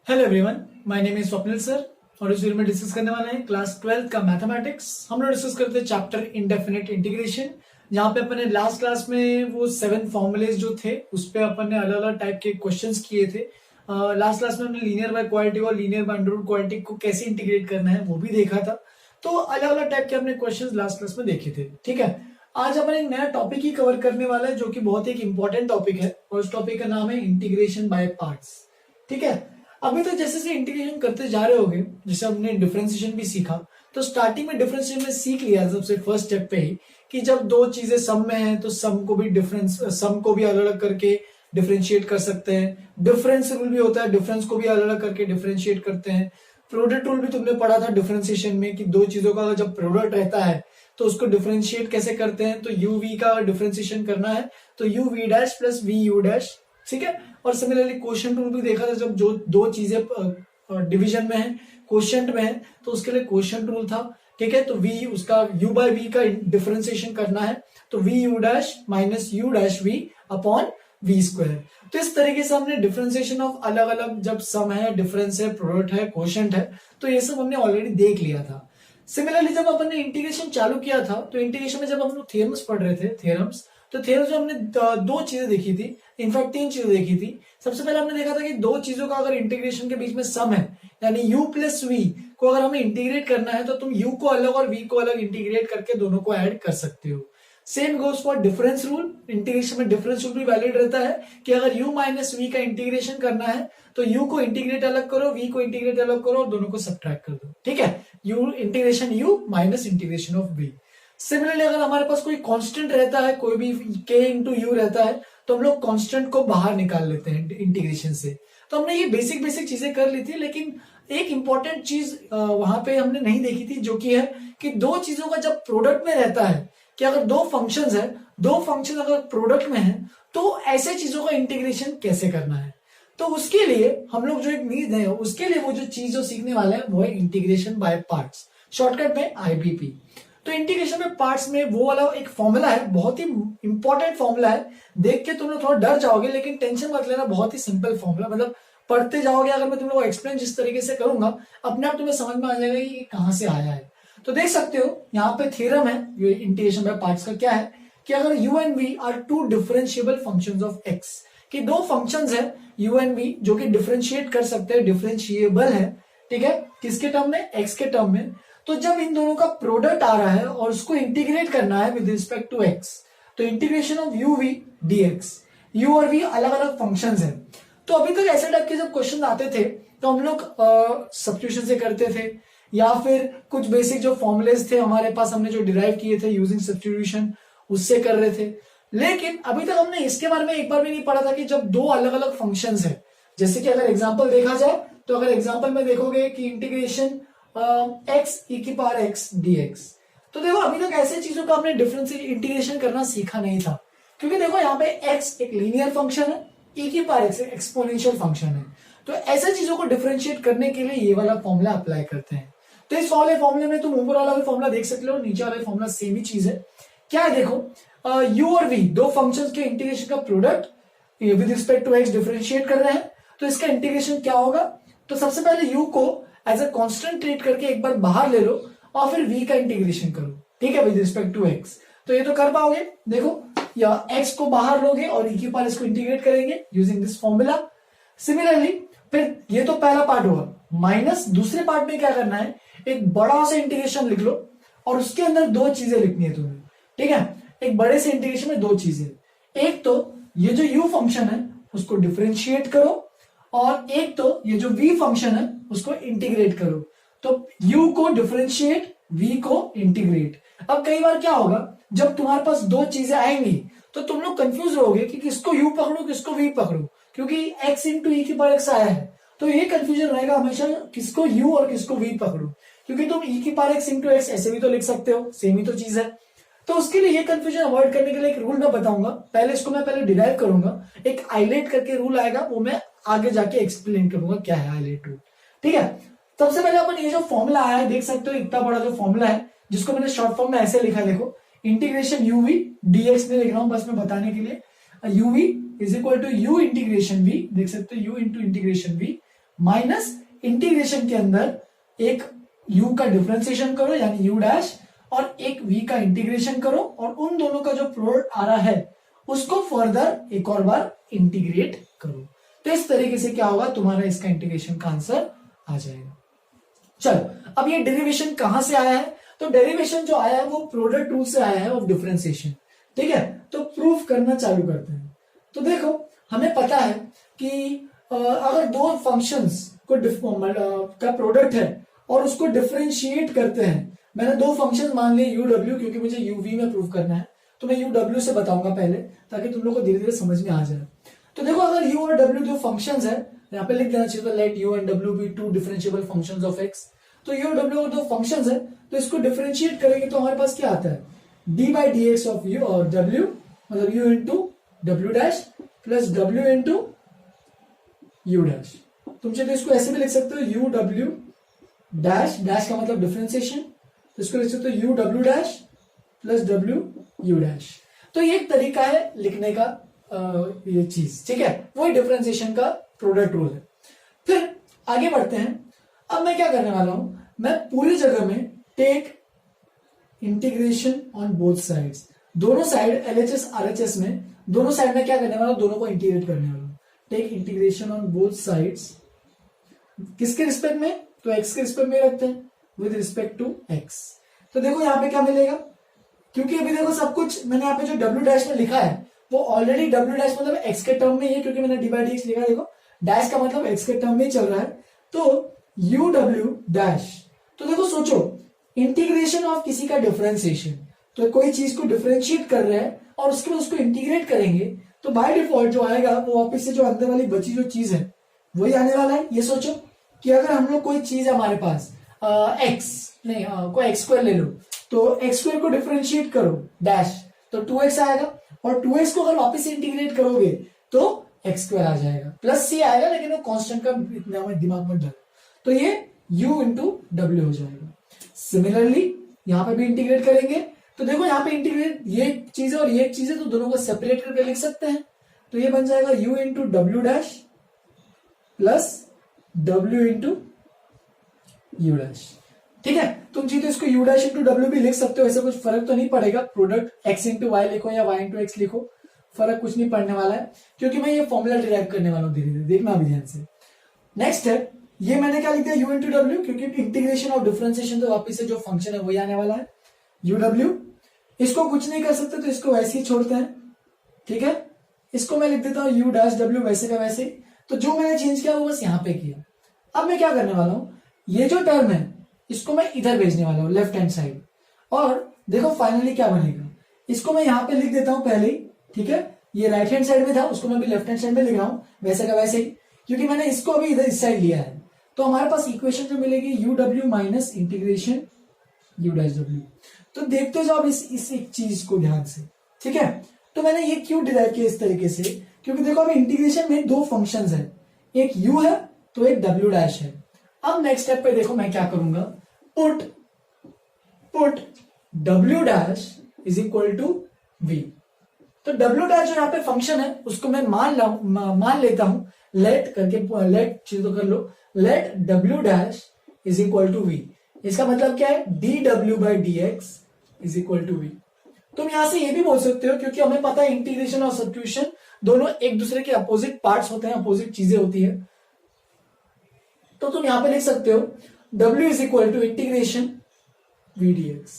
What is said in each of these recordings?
Hello everyone, my name is Swapnil sir और इस video में डिस्कस करने वाले हैं क्लास 12 का मैथमेटिक्स। हम लोग डिस्कस करते हैं चैप्टर इंडेफिनिट इंटीग्रेशन, जहां पे अपन ने लास्ट क्लास में वो 7 फॉर्मूलेज जो थे उस पे अपन ने अलग अलग टाइप के क्वेश्चंस किए थे। लास्ट क्लास में हमने लीनियर बाय क्वाड्रेटिक और linear by under root quadratic को कैसे इंटीग्रेट करना है वो भी देखा था। तो अलग अलग टाइप के हमने क्वेश्चन लास्ट क्लास में देखे थे। ठीक है, आज अपन एक नया टॉपिक ही कवर करने वाला है जो कि बहुत ही इंपॉर्टेंट टॉपिक है और उस टॉपिक का नाम है इंटीग्रेशन बाय पार्ट्स। ठीक है, अभी तो जैसे जैसे इंटीग्रेशन करते जा रहे होगे, जैसे हमने डिफरेंशिएशन भी सीखा, तो स्टार्टिंग में डिफरेंशिएशन में सीख लिया सबसे फर्स्ट स्टेप पे ही कि जब दो चीजें सम में हैं तो सम को भी अलग अलग करके डिफरेंशिएट कर सकते हैं। डिफरेंस रूल भी होता है, डिफरेंस को भी अलग अलग करके डिफरेंशिएट करते हैं। प्रोडक्ट रूल भी तुमने पढ़ा था डिफरेंशिएशन में कि दो चीजों का जब प्रोडक्ट रहता है तो उसको डिफरेंशिएट कैसे करते हैं। तो यू वी का डिफरेंशिएशन करना है तो u v dash plus v u dash. ठीक है, और सिमिलरली क्वोशिएंट रूल भी देखा था, जब जो दो चीजें डिवीजन में है, क्वोशिएंट में है, तो उसके लिए क्वोशिएंट रूल था। ठीक है, तो v उसका u बाय v का डिफरेंशिएशन करना है तो v u dash minus u dash v upon v square. तो इस तरीके से हमने डिफरेंशिएशन ऑफ अलग अलग, जब सम है, डिफरेंस है, प्रोडक्ट है, क्वोशिएंट है, तो ये सब हमने ऑलरेडी देख लिया था। सिमिलरली जब अपन ने इंटीग्रेशन चालू किया था तो इंटीग्रेशन में जब हम लोग थ्योरम्स पढ़ रहे थे, तो थ्योरम्स में हमने दो चीजें देखी थी, इनफैक्ट तीन चीजें देखी थी। सबसे पहले हमने देखा था कि दो चीजों का अगर इंटीग्रेशन के बीच में सम है, यानी u प्लस v को अगर हमें इंटीग्रेट करना है तो तुम u को अलग और v को अलग इंटीग्रेट करके दोनों को ऐड कर सकते हो। Same goes for difference rule. Integration में डिफरेंस रूल भी वैलिड रहता है कि अगर u माइनस v का इंटीग्रेशन करना है तो u को इंटीग्रेट अलग करो, v को इंटीग्रेट अलग करो और दोनों को सब्ट्रैक्ट कर दो। ठीक है, integration u minus integration of v। Similarly अगर हमारे पास कोई कांस्टेंट रहता है, कोई भी k इंटू यू रहता है, तो हम लोग कांस्टेंट को बाहर निकाल लेते हैं इंटीग्रेशन से। तो हमने ये बेसिक बेसिक चीजें कर ली थी, लेकिन एक इंपॉर्टेंट चीज वहां पे हमने नहीं देखी थी, जो कि है कि दो चीजों का जब प्रोडक्ट में रहता है, कि अगर दो फंक्शंस है, दो फंक्शन अगर प्रोडक्ट में है तो ऐसे चीजों का इंटीग्रेशन कैसे करना है। तो उसके लिए हम लोग जो एक नीड है, उसके लिए वो जो चीज जो सीखने वाले हैं वो है इंटीग्रेशन बाय पार्ट्स, शॉर्टकट में आईबीपी। तो इंटीग्रेशन में पार्ट्स में वो वाला एक फॉर्मूला है, बहुत ही इंपॉर्टेंट फॉर्मूला है। देख के तुम लोग थोड़ा डर जाओगे, लेकिन टेंशन मत लेना, बहुत ही सिंपल फॉर्मूला, मतलब पढ़ते जाओगे अगर मैं तुम लोग को एक्सप्लेन जिस तरीके से करूंगा, अपने आप तुम्हें समझ में आ जाएगा कि कहां से आया है। तो देख सकते हो यहाँ पे थ्योरम है ये इंटीग्रेशन बाय पार्ट्स का, क्या है कि अगर u and v are two differentiable functions of x, कि दो फंक्शंस है u एंड v जो कि डिफरेंशिएट कर सकते हैं, डिफरेंशिएबल है। ठीक है, किसके टर्म में, x के टर्म में। तो जब इन दोनों का प्रोडक्ट आ रहा है और उसको इंटीग्रेट करना है विद रिस्पेक्ट टू x, तो integration of u v dx, u और v अलग अलग फंक्शंस हैं। तो अभी तक ऐसे टाइप के जब क्वेश्चन आते थे तो हम लोग सब्स्टिट्यूशन से करते थे, या फिर कुछ बेसिक जो फॉर्मुलेज थे हमारे पास, हमने जो डिराइव किए थे यूजिंग सब्स्टिट्यूशन, उससे कर रहे थे। लेकिन अभी तक हमने इसके बारे में एक बार भी नहीं पढ़ा था कि जब दो अलग अलग फंक्शंस है, जैसे कि अगर एग्जांपल देखा जाए तो अगर एग्जांपल में देखोगे कि इंटीग्रेशन x e की पावर x dx, तो देखो अभी तक ऐसे चीजों का हमने डिफरेंशियल इंटीग्रेशन करना सीखा नहीं था, क्योंकि देखो यहाँ पे x एक लीनियर फंक्शन है, e की पावर x एक एक्सपोनेंशियल फंक्शन है। तो ऐसे चीजों को डिफरेंशिएट करने के लिए ये वाला फॉर्मूला अप्लाई करते हैं। तो इस वाले फॉर्मूले में तुम ऊपर वाला भी फॉर्मूला देख सकते हो, नीचे वाला फॉर्मूला सेम ही चीज है। क्या है देखो, u और v दो फंक्शंस के इंटीग्रेशन का product with respect to x differentiate कर रहे हैं, तो इसका इंटीग्रेशन क्या होगा। तो सबसे पहले u को एज अ कांस्टेंट ट्रीट करके एक बार बाहर ले लो और फिर v का इंटीग्रेशन करो। ठीक है, विद रिस्पेक्ट टू x, तो ये तो कर पाओगे। देखो या x को बाहर लोगे और e की पावर इसको इंटीग्रेट करेंगे यूजिंग दिस फॉर्मूला। सिमिलरली फिर ये तो पहला पार्ट हुआ, माइनस दूसरे पार्ट में क्या करना है, एक बड़ा सा इंटीग्रेशन लिख लो और उसके अंदर दो चीजें लिखनी है तुम्हें। ठीक है, एक बड़े से इंटीग्रेशन में दो चीजें, एक तो ये जो u फंक्शन है उसको डिफरेंशिएट करो, और एक तो ये जो v फंक्शन है उसको इंटीग्रेट करो। तो u को डिफरेंशिएट, v को इंटीग्रेट। अब कई बार क्या होगा, जब तुम्हारे पास दो चीजें आएंगी तो तुम लोग कंफ्यूज रहोगे कि किसको u पकड़ो किसको v पकड़ो, क्योंकि x इंटू e की पावर x आया है। तो ये कंफ्यूजन रहेगा हमेशा, किसको u और किसको v पकड़ो, क्योंकि तुम e की पावर x इंटू x ऐसे भी तो लिख सकते हो, सेम ही तो चीज है। तो उसके लिए ये कंफ्यूजन अवॉइड करने के लिए एक रूल मैं बताऊंगा, पहले इसको मैं पहले डिराइव करूंगा, एक हाईलाइट करके रूल आएगा, वो मैं आगे जाके एक्सप्लेन करूंगा क्या है हाईलाइट रूल। ठीक है, सबसे पहले अपन ये जो फॉर्मूला आया है, देख सकते हो इतना बड़ा जो फॉर्मूला है, जिसको मैंने शॉर्ट फॉर्म में ऐसे लिखा है, देखो इंटीग्रेशन u v dx में लिख रहा हूं बस मैं बताने के लिए। u v is equal to u integration v, देख सकते हो u into integration v minus integration के अंदर एक u का डिफरेंशिएशन करो यानी u डैश, और एक v का इंटीग्रेशन करो और उन दोनों का जो प्रोडक्ट आ रहा है उसको फर्दर एक और बार इंटीग्रेट करो। तो इस तरीके से क्या होगा, तुम्हारा इसका इंटीग्रेशन का आंसर आ जाएगा। चलो अब ये डेरिवेशन कहां से आया है, तो डेरिवेशन जो आया है वो प्रोडक्ट रूल से आया है ऑफ डिफरेंशिएशन। ठीक है, तो प्रूफ करना चालू करते हैं। तो देखो हमें पता है कि अगर दो फंक्शंस को का प्रोडक्ट है और उसको डिफरेंशिएट करते हैं, मैंने दो फंक्शंस मान लिए u w, क्योंकि मुझे u v में प्रूफ करना है तो मैं u w से बताऊंगा पहले, ताकि तुम लोग को धीरे धीरे समझ में आ जाए। तो देखो अगर u और w दो फंक्शंस है, यहाँ पे लिख देना चाहिए था let u and w be two differentiable functions of x। तो u और w और दो फंक्शंस है, तो इसको डिफरेंशिएट करेंगे तो हमारे पास क्या आता है, d by d x of u और w, मतलब u into W dash plus w into u dash. तुम चाहे तो इसको ऐसे भी लिख सकते हो u w डैश, डैश का मतलब डिफरेंशिएशन, तो इसको लिख सकते हो u w dash plus w u dash. तो ये एक तरीका है लिखने का ये चीज, ठीक है, वही डिफरेंशिएशन का प्रोडक्ट रूल है। फिर आगे बढ़ते हैं। अब मैं क्या करने वाला हूं, मैं पूरी जगह में take integration on both sides, दोनों साइड LHS RHS में दोनों साइड में क्या करने वाला हूं, दोनों को इंटीग्रेट करने वाला हूं। Take integration on both sides, किसके रिस्पेक्ट में, तो x के रिस्पेक्ट में रखते हैं, विद रिस्पेक्ट टू x। तो देखो यहाँ पे क्या मिलेगा, क्योंकि अभी देखो सब कुछ मैंने यहाँ पे जो w डैश में लिखा है वो ऑलरेडी w डैश मतलब x के टर्म में ही है, क्योंकि मैंने d बाई डी एक्स लिखा, देखो डैश का मतलब x के टर्म में ही चल रहा है। तो u w डैश, तो देखो सोचो इंटीग्रेशन ऑफ किसी का डिफरेंशिएशन, तो कोई चीज को डिफरेंशिएट कर रहे हैं और उसके बाद उसको इंटीग्रेट करेंगे, तो बाय डिफॉल्ट जो आएगा वो वापस से जो अंदर वाली बची जो चीज है वही आने वाला है। ये सोचो कि अगर हम लोग कोई चीज है हमारे पास x नहीं कोई x स्क्वायर ले लो, तो x स्क्वायर को डिफरेंशिएट करो डैश, तो 2x आएगा, और 2x को अगर वापस इंटीग्रेट करोगे तो x स्क्वायर आ जाएगा, प्लस c आएगा, लेकिन वो कांस्टेंट का इतना दिमाग में डर, तो ये u इंटू डब्ल्यू हो जाएगा। सिमिलरली यहाँ पे भी इंटीग्रेट करेंगे, तो देखो यहाँ पे इंटीग्रेट ये एक चीज है और ये एक चीज है, तो दोनों को सेपरेट करके लिख सकते हैं, तो ये बन जाएगा u into W dash plus w into you dash. ठीक है, तुम चाहे तो इसको u डैश इंटू डब्ल्यू भी लिख सकते हो, ऐसा कुछ फर्क तो नहीं पड़ेगा, प्रोडक्ट x इंटू वाई लिखो या y इंटू एक्स लिखो, फर्क कुछ नहीं पड़ने वाला है, क्योंकि मैं ये फॉर्मूला डिराइव करने वाला हूं धीरे धीरे, देखना अभी ध्यान से। नेक्स्ट है, ये मैंने क्या लिख दिया u इंटू डब्ल्यू, क्योंकि इंटीग्रेशन और डिफरेंशिएशन तो वापिस से जो फंक्शन है वही आने वाला है u w। इसको कुछ नहीं कर सकते तो इसको वैसे ही छोड़ते हैं, ठीक है, इसको मैं लिख देता हूं u डैश w वैसे का वैसे। तो जो मैंने चेंज किया वो बस यहाँ पे किया। अब मैं क्या करने वाला हूं, ये जो टर्म है इसको मैं इधर भेजने वाला हूं लेफ्ट हैंड साइड, और देखो फाइनली क्या बनेगा, इसको मैं यहाँ पे लिख देता हूं पहले ही, ठीक है, ये राइट हैंड साइड में था उसको मैं भी लेफ्ट हैंड साइड में लिख रहा हूं वैसे का वैसे ही, क्योंकि मैंने इसको अभी इधर इस साइड लिया है। तो हमारे पास इक्वेशन जो मिलेगी u w minus integration u dash w। तो देखते जाओ इस एक चीज को ध्यान से, ठीक है। तो मैंने ये क्यों डिराइव किया इस तरीके से, क्योंकि देखो अभी इंटीग्रेशन में दो फंक्शंस है, एक u है तो एक w डैश है। अब नेक्स्ट स्टेप पे देखो मैं क्या करूंगा, put w dash is equal to v। तो w डैश जो यहाँ पे फंक्शन है उसको मैं मान लेता हूं, लेट करके लेट चीज तो कर लो, let w dash is equal to v। इसका मतलब क्या है, dw by d x is equal to v। तुम यहां से ये भी बोल सकते हो, क्योंकि हमें पता है इंटीग्रेशन और सब्स्टिट्यूशन दोनों एक दूसरे के अपोजिट पार्ट्स होते हैं, अपोजिट चीजें होती है, तो तुम यहां पे लिख सकते हो w is equal to integration v dx,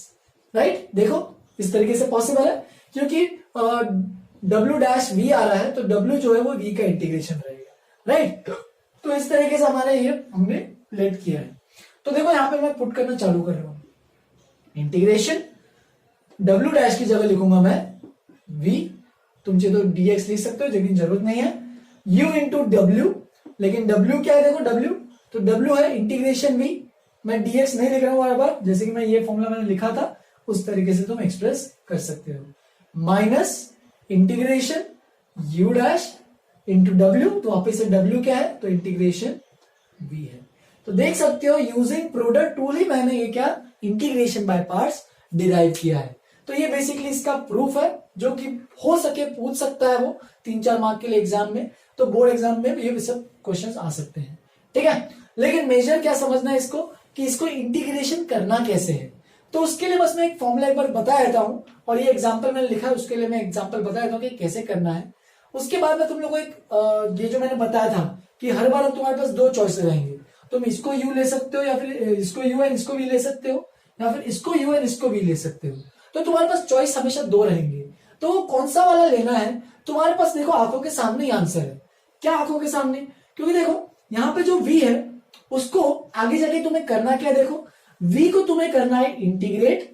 right. देखो इस तरीके से पॉसिबल है, क्योंकि w डैश v आ रहा है तो w जो है वो v का इंटीग्रेशन रहेगा, राइट। तो इस तरीके से हमारे ये हमने लेट किया है। तो देखो यहां पे मैं पुट करना चालू कर रहा हूं, इंटीग्रेशन w डैश की जगह लिखूंगा मैं v, तुम चाहे तो dx लिख सकते हो लेकिन जरूरत नहीं है, u इंटू डब्ल्यू, लेकिन w क्या है, देखो w, तो w है इंटीग्रेशन v, मैं dx नहीं लिख रहा हूं बार बार, जैसे कि मैं ये फॉर्मूला मैंने लिखा था उस तरीके से तुम एक्सप्रेस कर सकते हो, minus integration u dash into W, तो वापिस से w क्या है, तो इंटीग्रेशन v है। तो देख सकते हो यूजिंग प्रोडक्ट टूल ही मैंने ये क्या इंटीग्रेशन बाय पार्ट्स डिराइव किया है। तो ये बेसिकली इसका प्रूफ है, जो कि हो सके पूछ सकता है वो 3-4 मार्क के लिए एग्जाम में, तो बोर्ड एग्जाम में ये सब क्वेश्चंस आ सकते हैं। ठीक है। लेकिन मेजर क्या समझना है इसको, कि इसको इंटीग्रेशन करना कैसे है। तो उसके लिए बस मैं एक फॉर्मूला एक बार बता देता हूं, और ये एग्जांपल मैंने लिखा है, उसके लिए मैं एग्जांपल बता देता हूं कि कैसे करना है। उसके बाद में तुम लोग को एक ये जो मैंने बताया था कि हर बार तुम्हारे पास दो चॉइस रहेंगे, तुम इसको यू ले सकते हो, या फिर इसको यू एंड इसको भी ले सकते हो, या फिर इसको यू एंड इसको भी ले सकते हो। तो तुम्हारे पास चॉइस हमेशा दो रहेंगे, तो कौन सा वाला लेना है तुम्हारे पास देखो आंखों के सामने ही आंसर है। क्या आंखों के सामने, क्योंकि देखो यहाँ पे जो v है उसको आगे जाके तुम्हें करना क्या है, देखो v को तुम्हें करना है इंटीग्रेट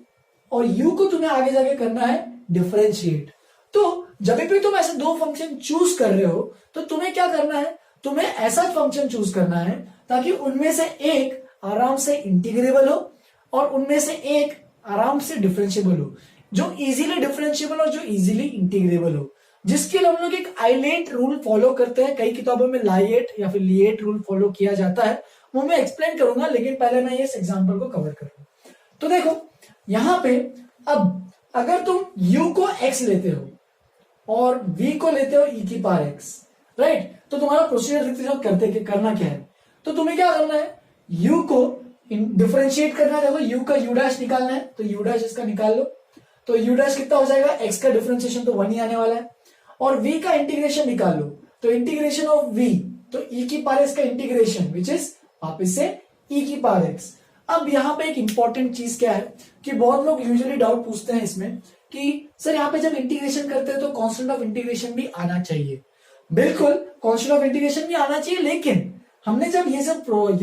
और u को तुम्हें आगे जाके करना है डिफरेंशिएट। तो जब भी तुम ऐसे दो फंक्शन चूज कर रहे हो तो तुम्हें क्या करना है, तुम्हें ऐसा फंक्शन चूज करना है ताकि उनमें से एक आराम से इंटीग्रेबल हो और उनमें से एक आराम से डिफरेंशिएबल हो, जो इजीली डिफरेंशिएबल और जो इजीली इंटीग्रेबल हो, जिसके लिए हम लोग एक आइलेट रूल फॉलो करते हैं। कई किताबों में लाइएट या फिर लिएट रूल फॉलो किया जाता है, वो मैं एक्सप्लेन करूंगा, लेकिन पहले मैं इस एग्जांपल को कवर करूंगा। तो देखो यहां पे अब अगर तुम u को x लेते हो और v को लेते हो e की पावर x, राइट, तो तुम्हारा प्रोसीजर देखते जाओ करना क्या है। तो तुम्हें क्या करना है, u को डिफरेंशिएट करना है। देखो u का u डैश निकालना है, तो u डैश इसका निकाल लो। तो u डैश कितना हो जाएगा, x का डिफरेंशिएशन तो 1 ही आने वाला है, और v का इंटीग्रेशन निकाल लो, तो इंटीग्रेशन ऑफ v, तो e की पावर x का इंटीग्रेशन विच इज वापिस से e की पावर x। अब यहाँ पे एक इंपॉर्टेंट चीज क्या है कि बहुत लोग यूजुअली डाउट पूछते हैं इसमें कि सर यहाँ पे जब इंटीग्रेशन करते हैं तो कांस्टेंट ऑफ इंटीग्रेशन भी आना चाहिए। बिल्कुल कांस्टेंट ऑफ इंटीग्रेशन भी आना चाहिए, लेकिन हमने जब ये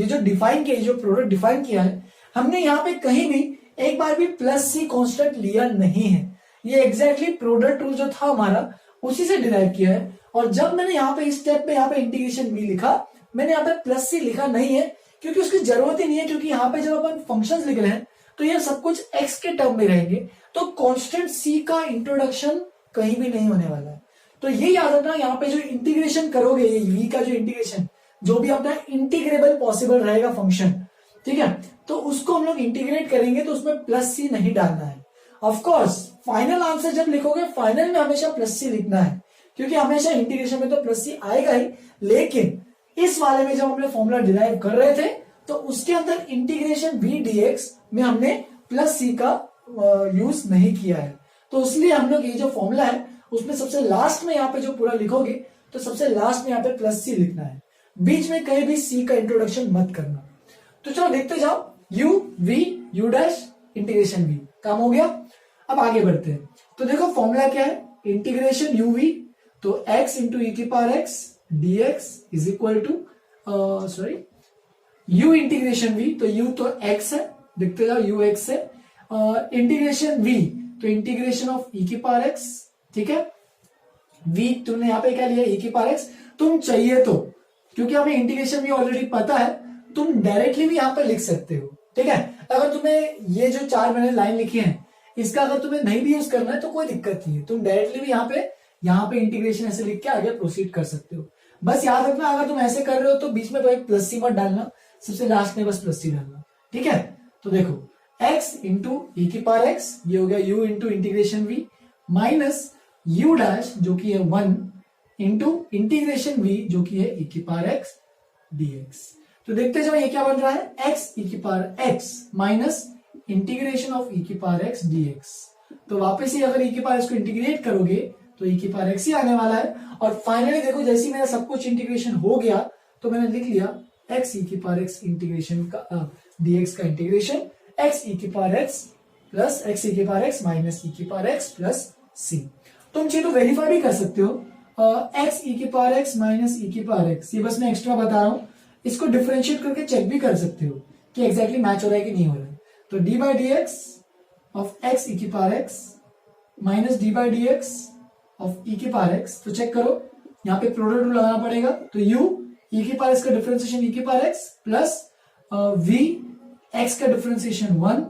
जो डिफाइन किया, जो प्रोडक्ट डिफाइन किया है, हमने यहाँ पे कहीं भी एक बार भी प्लस सी कांस्टेंट लिया नहीं है। ये एग्जैक्टली प्रोडक्ट रूल जो था हमारा उसी से डिराइव किया है। और जब मैंने यहाँ पे इस स्टेप पे यहाँ पे इंटीग्रेशन भी लिखा, मैंने यहाँ पे प्लस सी लिखा नहीं है क्योंकि उसकी जरूरत ही नहीं है, क्योंकि यहाँ पे जब अपन फंक्शंस लिख रहे हैं तो ये सब कुछ x के टर्म में रहेंगे, तो कांस्टेंट c का इंट्रोडक्शन कहीं भी नहीं होने वाला है। तो ये याद रखना, यहाँ पे जो इंटीग्रेशन करोगे, ये v का जो इंटीग्रेशन, जो भी अपना इंटीग्रेबल पॉसिबल रहेगा फंक्शन, ठीक है, तो उसको हम लोग इंटीग्रेट करेंगे तो उसमें प्लस सी नहीं डालना है। ऑफकोर्स फाइनल आंसर जब लिखोगे, फाइनल में हमेशा प्लस सी लिखना है, क्योंकि हमेशा इंटीग्रेशन में तो प्लस सी आएगा ही। लेकिन इस वाले में जब हमने फॉर्मूला डिराइव कर रहे थे तो उसके अंदर इंटीग्रेशन v dx में हमने प्लस सी का यूज नहीं किया है, तो इसलिए हम लोग ये जो फॉर्मूला है उसमें सबसे लास्ट में यहाँ पे जो पूरा लिखोगे तो सबसे लास्ट में यहाँ पे प्लस सी लिखना है, बीच में कहीं भी सी का इंट्रोडक्शन मत करना। तो चलो देखते जाओ, u v u dash integration v, काम हो गया। अब आगे बढ़ते हैं। तो देखो फॉर्मूला क्या है, इंटीग्रेशन u v, तो x इंटू ई की power x dx is equal to u integration v, तो u तो x है, देखते जाओ u x है, इंटीग्रेशन v, तो इंटीग्रेशन ऑफ e की पावर x, ठीक है, v तुमने यहाँ पे क्या लिया, e की पावर x। तुम चाहिए तो, क्योंकि हमें इंटीग्रेशन v ऑलरेडी पता है, तुम डायरेक्टली भी यहाँ पे लिख सकते हो, ठीक है। अगर तुम्हें ये जो चार मैंने लाइन लिखी है इसका अगर तुम्हें नहीं भी यूज करना है तो कोई दिक्कत नहीं है, तुम डायरेक्टली भी यहाँ पे इंटीग्रेशन ऐसे लिख के आगे प्रोसीड कर सकते हो। बस याद रखना, अगर तुम ऐसे कर रहे हो तो बीच में कोई प्लस सी मत डालना, सबसे लास्ट में बस प्लस सी डालना, ठीक है। तो देखो x इंटू ई की पावर x, ये हो गया u into integration v, minus u dash जो कि है 1 इंटू इंटीग्रेशन v जो कि है e की पावर x dx। तो देखते जाओ ये क्या बन रहा है, x e की power x minus integration of e की पावर x dx। तो वापस ही अगर e की पावर x को इंटीग्रेट करोगे तो e की पावर x ही आने वाला है। और फाइनली देखो जैसे मेरा सब कुछ इंटीग्रेशन हो गया तो मैंने लिख लिया x e की पावर x इंटीग्रेशन का dx का इंटीग्रेशन x e की power x plus x e की पावर x माइनस e की पावर x प्लस c। तुम चीज तो वेरीफाई भी कर सकते हो, x e की पावर x माइनस e की पावर x, ये बस मैं एक्स्ट्रा बता रहा हूँ, इसको डिफरेंशिएट करके चेक भी कर सकते हो कि एग्जैक्टली मैच हो रहा है कि नहीं हो रहा है। तो d by d x of x e की power x minus d by d x of e की पावर x, तो चेक करो यहाँ पे प्रोडक्ट रूल लगाना पड़ेगा, तो u e की पावर x का डिफरेंशिएशन e की power x plus v x का डिफरेंशिएशन 1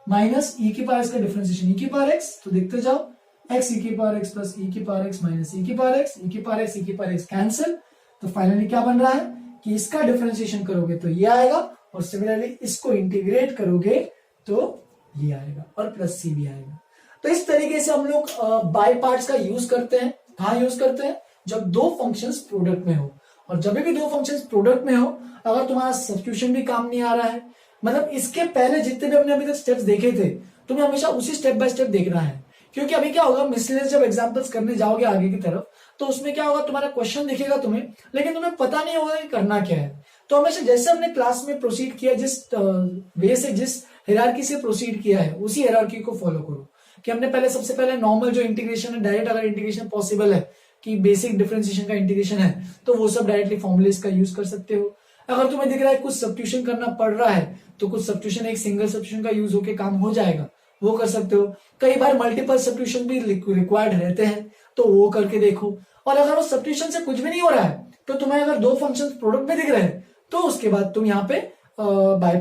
माइनस e की पावर x का डिफरेंशिएशन e की पावर x। तो देखते जाओ x e की पावर x प्लस e की पावर x माइनस e की पावर x, e की पावर x e की पावर x कैंसिल। तो फाइनली क्या बन रहा है कि इसका डिफरेंशिएशन करोगे तो ये आएगा, और सिमिलरली इसको इंटीग्रेट करोगे तो ये आएगा, और प्लस सी भी आएगा। तो इस तरीके से हम लोग बाय पार्ट्स का यूज करते हैं। कहाँ यूज करते हैं, जब दो फंक्शंस प्रोडक्ट में हो। और जब भी दो फंक्शंस प्रोडक्ट में हो, अगर तुम्हारा सब्स्टिट्यूशन भी काम नहीं आ रहा है, मतलब इसके पहले जितने भी हमने अभी तक स्टेप्स देखे थे, तुम्हें हमेशा उसी स्टेप बाय स्टेप देखना है। क्योंकि अभी क्या होगा, मिसलेनियस जब एग्जांपल्स करने जाओगे आगे की तरफ, तो उसमें क्या होगा, तुम्हारा क्वेश्चन दिखेगा तुम्हें, लेकिन तुम्हें पता नहीं होगा कि करना क्या है। तो हमेशा जैसे हमने क्लास में प्रोसीड किया, जिस वे से, जिस हायरार्की से प्रोसीड किया है, उसी हायरार्की को फॉलो करो। कि हमने पहले सबसे पहले नॉर्मल जो इंटीग्रेशन है, डायरेक्ट अगर इंटीग्रेशन पॉसिबल है कि बेसिक डिफरेंशिएशन का इंटीग्रेशन है, तो वो सब डायरेक्टली फॉर्मूलेस का यूज कर सकते हो। अगर तुम्हें दिख रहा है कुछ सब्स्टिट्यूशन करना पड़ रहा है, तो कुछ सब्स्टिट्यूशन एक सिंगल सब्स्टिट्यूशन का यूज होकर काम हो जाएगा, वो कर सकते हो। कई बार मल्टीपल सब्स्टिट्यूशन भी रिक्वायर्ड रहते हैं, तो वो करके देखो। और अगर वो सब्स्टिट्यूशन से कुछ भी नहीं हो रहा है, तो तुम्हें अगर दो फंक्शंस प्रोडक्ट में दिख रहे हैं, तो उसके बाद तुम यहाँ पे बाय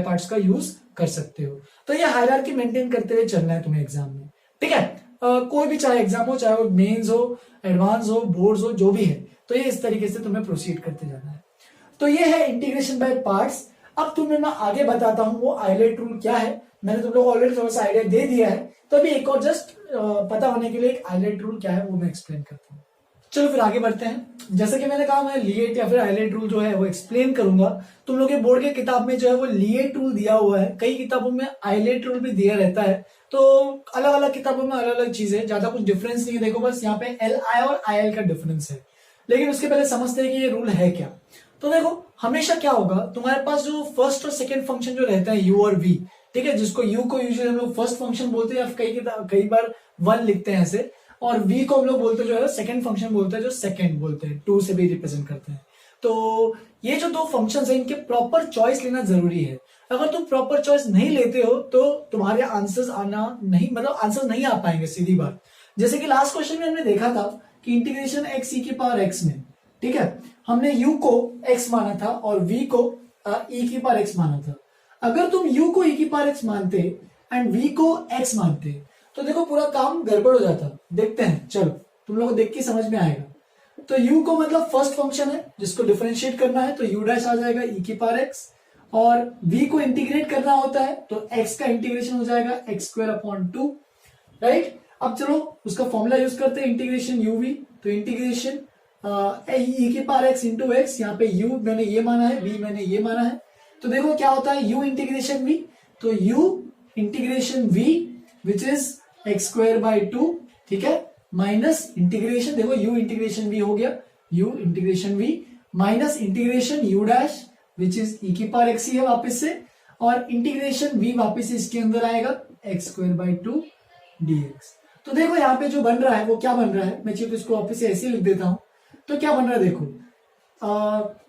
पार्ट्स का यूज कर सकते हो। तो ये हायरार्की मेंटेन करते हुए चलना है तुम्हें एग्जाम में, ठीक है। कोई भी चाहे एग्जाम हो, चाहे वो मेंस हो, एडवांस हो, बोर्ड्स हो, जो भी है, तो ये इस तरीके से तुम्हें प्रोसीड करते जाना है। तो ये है इंटीग्रेशन बाय पार्ट्स। अब तुम्हें मैं आगे बताता हूं वो आइलेट रूल क्या है। मैंने तुम लोग ऑलरेडी थोड़ा सा आइडिया दे दिया है, तो अभी एक और जस्ट पता होने के लिए एक आइलेट रूल क्या है वो मैं एक्सप्लेन करता हूँ। चलो फिर आगे बढ़ते हैं। जैसे कि मैंने कहा, मैं लिएट या फिर आइलेट रूल जो है वो एक्सप्लेन करूंगा। तुम लोग के बोर्ड के किताब में जो है वो लिएट रूल दिया हुआ है, कई किताबों में आइलेट रूल भी दिया रहता है। तो अलग अलग किताबों में अलग अलग चीजें, ज्यादा कुछ डिफरेंस नहीं है। देखो बस यहाँ पे LI और IL का डिफरेंस है, लेकिन उसके पहले समझते हैं कि ये रूल है क्या। तो देखो, हमेशा क्या होगा, तुम्हारे पास जो फर्स्ट और सेकंड फंक्शन जो रहते हैं u और v, ठीक है, जिसको u को यूजुअली हम लोग फर्स्ट फंक्शन बोलते हैं, या कई बार 1 लिखते हैं ऐसे, और v को हम लोग बोलते हैं जो है सेकंड फंक्शन बोलते हैं, जो सेकंड बोलते हैं, 2 से भी रिप्रेजेंट करते हैं। तो ये जो दो फंक्शंस हैं, इनके प्रॉपर चॉइस लेना जरूरी है। अगर तुम प्रॉपर चॉइस नहीं लेते हो, तो तुम्हारे आंसर्स आना नहीं, मतलब आंसर नहीं आ पाएंगे, सीधी बात। जैसे कि लास्ट क्वेश्चन में हमने देखा था कि इंटीग्रेशन x e की पावर x में, ठीक है, हमने u को x माना था और v को e की पावर x माना था। अगर तुम u को e की पावर x मानते एंड v को x मानते, तो देखो पूरा काम गड़बड़ हो जाता। देखते हैं, चलो तुम लोगों को देख के समझ में आएगा। तो u को मतलब फर्स्ट फंक्शन है जिसको डिफरेंशिएट करना है, तो u डैश आ जाएगा e की पावर x, और v को इंटीग्रेट करना होता है तो x का इंटीग्रेशन हो जाएगा x²/2, राइट। अब चलो उसका फॉर्मूला यूज करते हैं, इंटीग्रेशन uv, तो इंटीग्रेशन e की पावर x इंटू एक्स, यहाँ पे u मैंने ये माना है, v मैंने ये माना है। तो देखो क्या होता है, u इंटीग्रेशन v, तो u integration v which is x²/2, ठीक है, माइनस इंटीग्रेशन, देखो u इंटीग्रेशन v हो गया, u integration v minus integration u dash which is e की पावर x ही है वापस से, और इंटीग्रेशन v वापस इसके अंदर आएगा x²/2 dx। तो देखो यहाँ पे जो बन रहा है वो क्या बन रहा है, मैं सिर्फ इसको वापस से ऐसे लिख देता हूं। तो क्या बन रहा है, देखो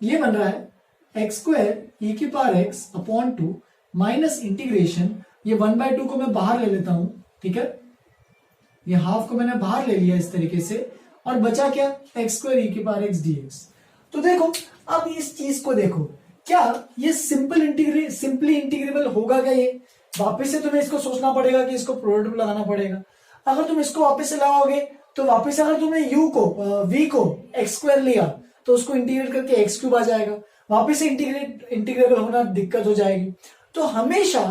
ये बन रहा है x² e की पावर x/2 माइनस इंटीग्रेशन, ये 1/2 को मैं बाहर ले लेता हूं, ठीक है, ये हाफ को मैंने बाहर ले लिया इस तरीके से, और बचा क्या, x² e की पावर x dx। तो देखो अब इस चीज को देखो, क्या ये सिंपली इंटीग्रेबल होगा क्या, ये वापस से तुम्हें इसको सोचना पड़ेगा कि इसको प्रोडक्ट में लगाना पड़ेगा। अगर तुम इसको वापस से लगाओगे, तो वापस से अगर तुमने v को x² लिया, तो उसको इंटीग्रेट करके x³ आ जाएगा, वापस से इंटीग्रेबल होना दिक्कत हो जाएगी। तो हमेशा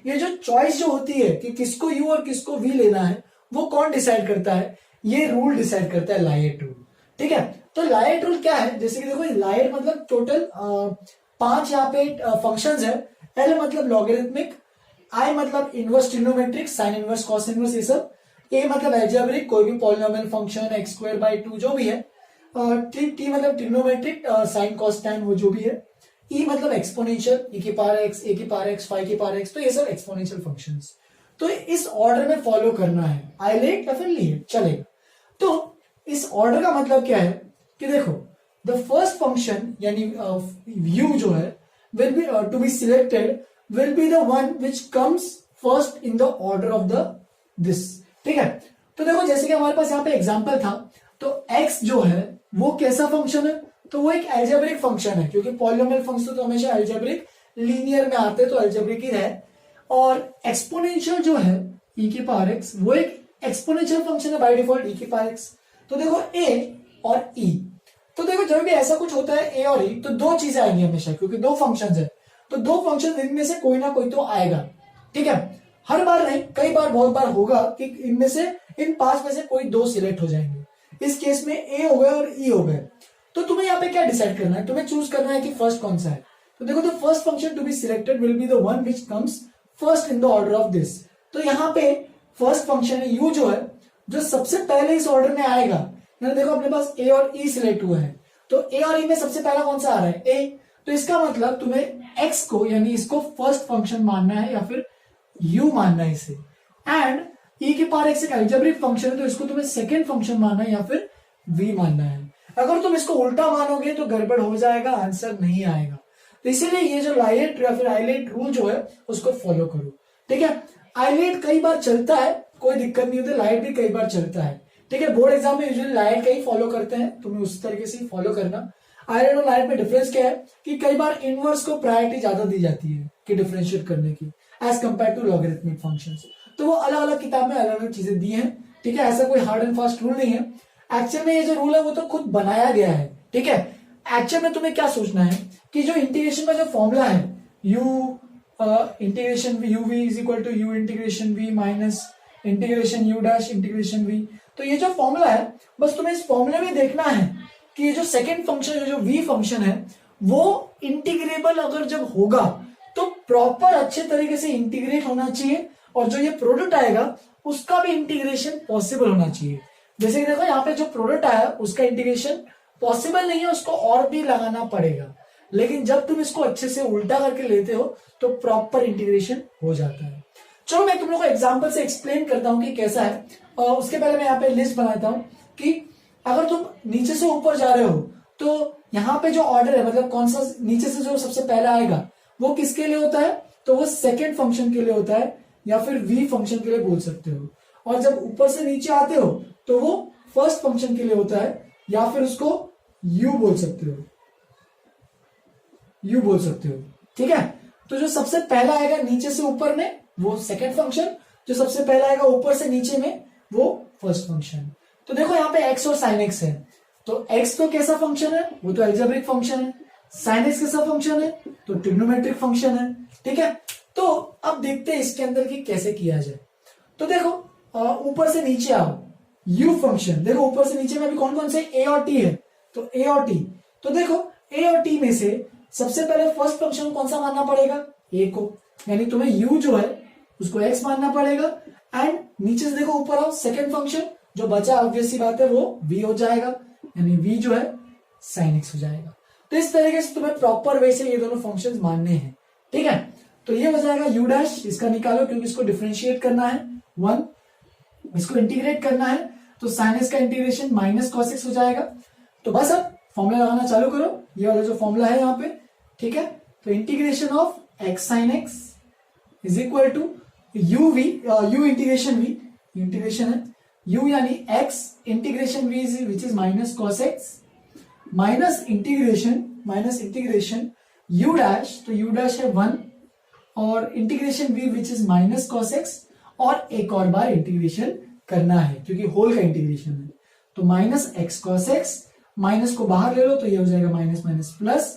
ये जो चॉइस जो होती है कि किसको u और किसको v लेना है, वो कौन डिसाइड करता है, ये रूल डिसाइड करता है, लायट रूल, ठीक है। तो लायट रूल क्या है, जैसे कि देखो लायट मतलब टोटल 5 यहाँ पे फंक्शंस है, L मतलब लॉगरिथमिक, I मतलब inverse trigonometric, sine inverse, cos inverse, ये सब, A मतलब एल्जेब्रिक, कोई भी पॉलिनोमियल फंक्शन x²/2 जो भी है, T मतलब ट्रिग्नोमेट्रिक, साइन कॉस टैन वो जो भी है, E मतलब एक्सपोनेंशियल, e की पावर x, a की पावर x, phi की पावर x, तो ये सब एक्सपोनेंशियल फंक्शंस। तो इस ऑर्डर में फॉलो करना है, आइलेट या फिर लिएट चलेगा। तो इस ऑर्डर का मतलब क्या है कि देखो, द फर्स्ट फंक्शन यानी u जो है will be to be selected will be the one which comes first in the order of the this, ठीक है। तो देखो जैसे कि हमारे पास यहाँ पे एग्जांपल था, तो x जो है वो कैसा फंक्शन है, तो वो एक एल्जेब्रिक फंक्शन है, क्योंकि पॉलिनोमियल फंक्शन तो हमेशा एल्जेब्रिक लीनियर में आते हैं, तो एल्जेब्रिक ही है। और एक्सपोनेंशियल जो है e की पावर x, वो एक एक्सपोनेंशियल फंक्शन है बाय डिफॉल्ट, e की पावर x। तो देखो a और e, तो देखो जब भी ऐसा कुछ होता है a और e, तो दो चीजें आएंगी हमेशा, क्योंकि दो फंक्शंस है, तो दो फंक्शन इनमें से कोई ना कोई तो आएगा, ठीक है। हर बार नहीं, कई बार, बहुत बार होगा कि इनमें से, इन 5 में से कोई 2 सिलेक्ट हो जाएंगे। इस केस में a हो गए और e हो गए। तो तुम्हें यहाँ पे क्या डिसाइड करना है, तुम्हें चूज करना है कि फर्स्ट कौन सा है। तो देखो the first function to be selected will be the one which comes first in the order of this. तो यहाँ पे फर्स्ट फंक्शन है यू जो है, जो सबसे पहले इस ऑर्डर में आएगा। देखो अपने पास ए और ई सिलेक्ट हुआ है, तो ए और ई में सबसे पहला कौन सा आ रहा है, ए। तो इसका मतलब तुम्हें एक्स को यानी इसको फर्स्ट फंक्शन मानना है या फिर यू मानना है इसे। एंड ई के पावर एक्स एक अलजेब्रिक फंक्शन है, तो इसको तुम्हें सेकेंड फंक्शन मानना है या फिर वी मानना है। अगर तुम इसको उल्टा मानोगे तो गड़बड़ हो जाएगा, आंसर नहीं आएगा। तो इसीलिए ये जो लाइलेट या फिर आइलेट रूल जो है उसको फॉलो करो, ठीक है। आइलेट कई बार चलता है, कोई दिक्कत नहीं होती, लाइट भी कई बार चलता है, ठीक है। बोर्ड एग्जाम में यूजुअली लाइट का ही फॉलो करते हैं, तुम्हें उस तरीके से ही फॉलो करना। आयरन और लाइट में डिफरेंस क्या है कि कई बार इनवर्स को प्रायोरिटी ज्यादा दी जाती है कि डिफरेंशिएट करने की as compare to logarithmic functions. तो वो अलग अलग किताब में अलग अलग चीजें दी हैं, ठीक है। ऐसा कोई हार्ड एंड फास्ट रूल नहीं है। एक्चुअल में ये जो रूल है वो तो खुद बनाया गया है, ठीक है। एक्चुअल में तुम्हें क्या सोचना है कि जो इंटीग्रेशन का जो फॉर्मूला है u integration v u v is equal to u integration v minus integration u dash integration v, तो ये जो फॉर्मूला है बस तुम्हें इस फॉर्मूले में देखना है कि ये जो सेकेंड फंक्शन जो वी फंक्शन है वो इंटीग्रेबल अगर जब होगा तो प्रॉपर अच्छे तरीके से इंटीग्रेट होना चाहिए, और जो ये प्रोडक्ट आएगा उसका भी इंटीग्रेशन पॉसिबल होना चाहिए। जैसे कि देखो यहाँ पे जो प्रोडक्ट आया उसका इंटीग्रेशन पॉसिबल नहीं है, उसको और भी लगाना पड़ेगा। लेकिन जब तुम इसको अच्छे से उल्टा करके लेते हो तो प्रॉपर इंटीग्रेशन हो जाता है। चलो मैं तुम लोगों को एग्जांपल से एक्सप्लेन करता हूं कि कैसा है, और उसके पहले मैं यहाँ पे लिस्ट बनाता हूं कि अगर तुम नीचे से ऊपर जा रहे हो तो यहाँ पे जो ऑर्डर है मतलब कौन सा नीचे से जो सबसे पहला आएगा वो किसके लिए होता है, तो वो सेकेंड फंक्शन के लिए होता है या फिर वी फंक्शन के लिए बोल सकते हो। और जब ऊपर से नीचे आते हो तो वो फर्स्ट फंक्शन के लिए होता है या फिर उसको यू बोल सकते हो, यू बोल सकते हो, ठीक है। तो जो सबसे पहला आएगा नीचे से ऊपर में वो सेकेंड फंक्शन, जो सबसे पहला आएगा ऊपर से नीचे में वो फर्स्ट फंक्शन। तो देखो यहाँ पे x और sin x है, तो x तो कैसा फंक्शन है, वो तो अलजेब्रिक फंक्शन है। sin x कैसा फंक्शन है, तो ट्रिग्नोमेट्रिक फंक्शन है, ठीक है। तो अब देखते हैं इसके अंदर की कैसे किया जाए। तो देखो ऊपर से नीचे आओ, u फंक्शन, देखो ऊपर से नीचे में भी कौन कौन से a और t है, तो a और t। तो देखो a और t में से सबसे पहले फर्स्ट फंक्शन कौन सा मानना पड़ेगा, a को, यानी तुम्हें u जो है उसको x मानना पड़ेगा। एंड नीचे से देखो ऊपर आओ, सेकेंड फंक्शन जो बचा ऑब्वियस सी बात है वो v हो जाएगा, यानी v जो है sin x हो जाएगा। तो इस तरीके से तुम्हें प्रॉपर वे से ये दोनों फंक्शंस मानने हैं, ठीक है। तो ये हो जाएगा u डैश, इसका निकालो क्योंकि इसको डिफरेंशिएट करना है 1, इसको इंटीग्रेट करना है, तो sin x का इंटीग्रेशन माइनस cos x हो जाएगा। तो बस अब फॉर्मूला लगाना चालू करो, ये वाला जो फॉर्मूला है यहाँ पे, ठीक है। तो integration of x sin x is equal to u v, u integration v, integration है u यानी x integration v which is minus cos x minus integration u dash, तो u डैश है 1 और integration v which is minus cos x, और एक और बार integration करना है क्योंकि होल का इंटीग्रेशन है। तो minus x cos x, minus को बाहर ले लो तो ये हो जाएगा minus minus plus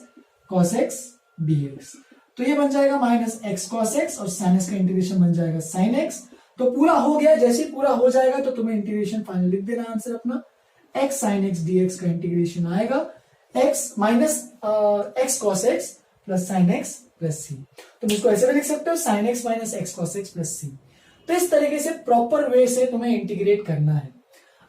cos x dx। तो ये बन जाएगा माइनस एक्स cos x और sin x का इंटीग्रेशन बन जाएगा sin x। तो पूरा हो गया, जैसे ही पूरा हो जाएगा तो तुम्हें इंटीग्रेशन फाइनल लिख देना आंसर अपना, x sin x dx का इंटीग्रेशन आएगा x minus x cos x plus sin x plus c। तुम इसको ऐसे भी लिख सकते हो sin x minus x cos x plus c। तो इस तरीके से प्रॉपर वे से तुम्हें इंटीग्रेट करना है।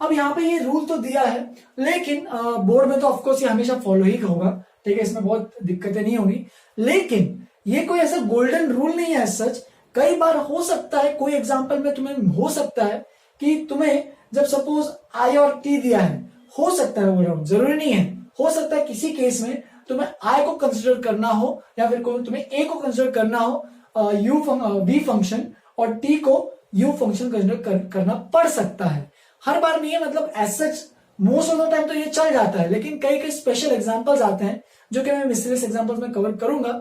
अब यहाँ पे ये रूल तो दिया है लेकिन बोर्ड में तो ऑफकोर्स ये हमेशा फॉलो ही होगा, ठीक है, इसमें बहुत दिक्कतें नहीं होगी। लेकिन ये कोई ऐसा गोल्डन रूल नहीं है सच। कई बार हो सकता है कोई एग्जाम्पल में तुम्हें हो सकता है कि तुम्हें जब सपोज आई और टी दिया है, हो सकता है, बोल रहा हूं जरूरी नहीं है, हो सकता है किसी केस में तुम्हें आई को कंसिडर करना हो या फिर तुम्हें ए को कंसिडर करना हो यू बी फंक्शन और टी को यू फंक्शन कंसिडर करना पड़ सकता है। हर बार नहीं है, मतलब as such most of the time तो ये चल जाता है, लेकिन कई कई स्पेशल एग्जांपल्स आते हैं जो कि मैं मिस्टेरियस एग्जांपल्स में कवर करूंगा,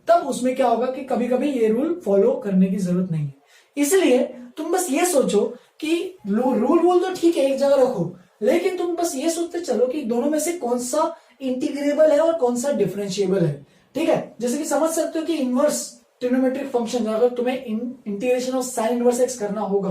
तब उसमें क्या होगा कि कभी कभी ये रूल फॉलो करने की जरूरत नहीं है। इसलिए तुम बस ये सोचो कि रूल तो ठीक है एक जगह रखो, लेकिन तुम बस ये सोचते चलो कि दोनों में से कौन सा इंटीग्रेबल है और कौन सा डिफरेंशिएबल है, ठीक है। जैसे कि समझ सकते हो कि इनवर्स ट्रिग्नोमेट्रिक फंक्शन अगर तुम्हें integration of sine inverse x करना होगा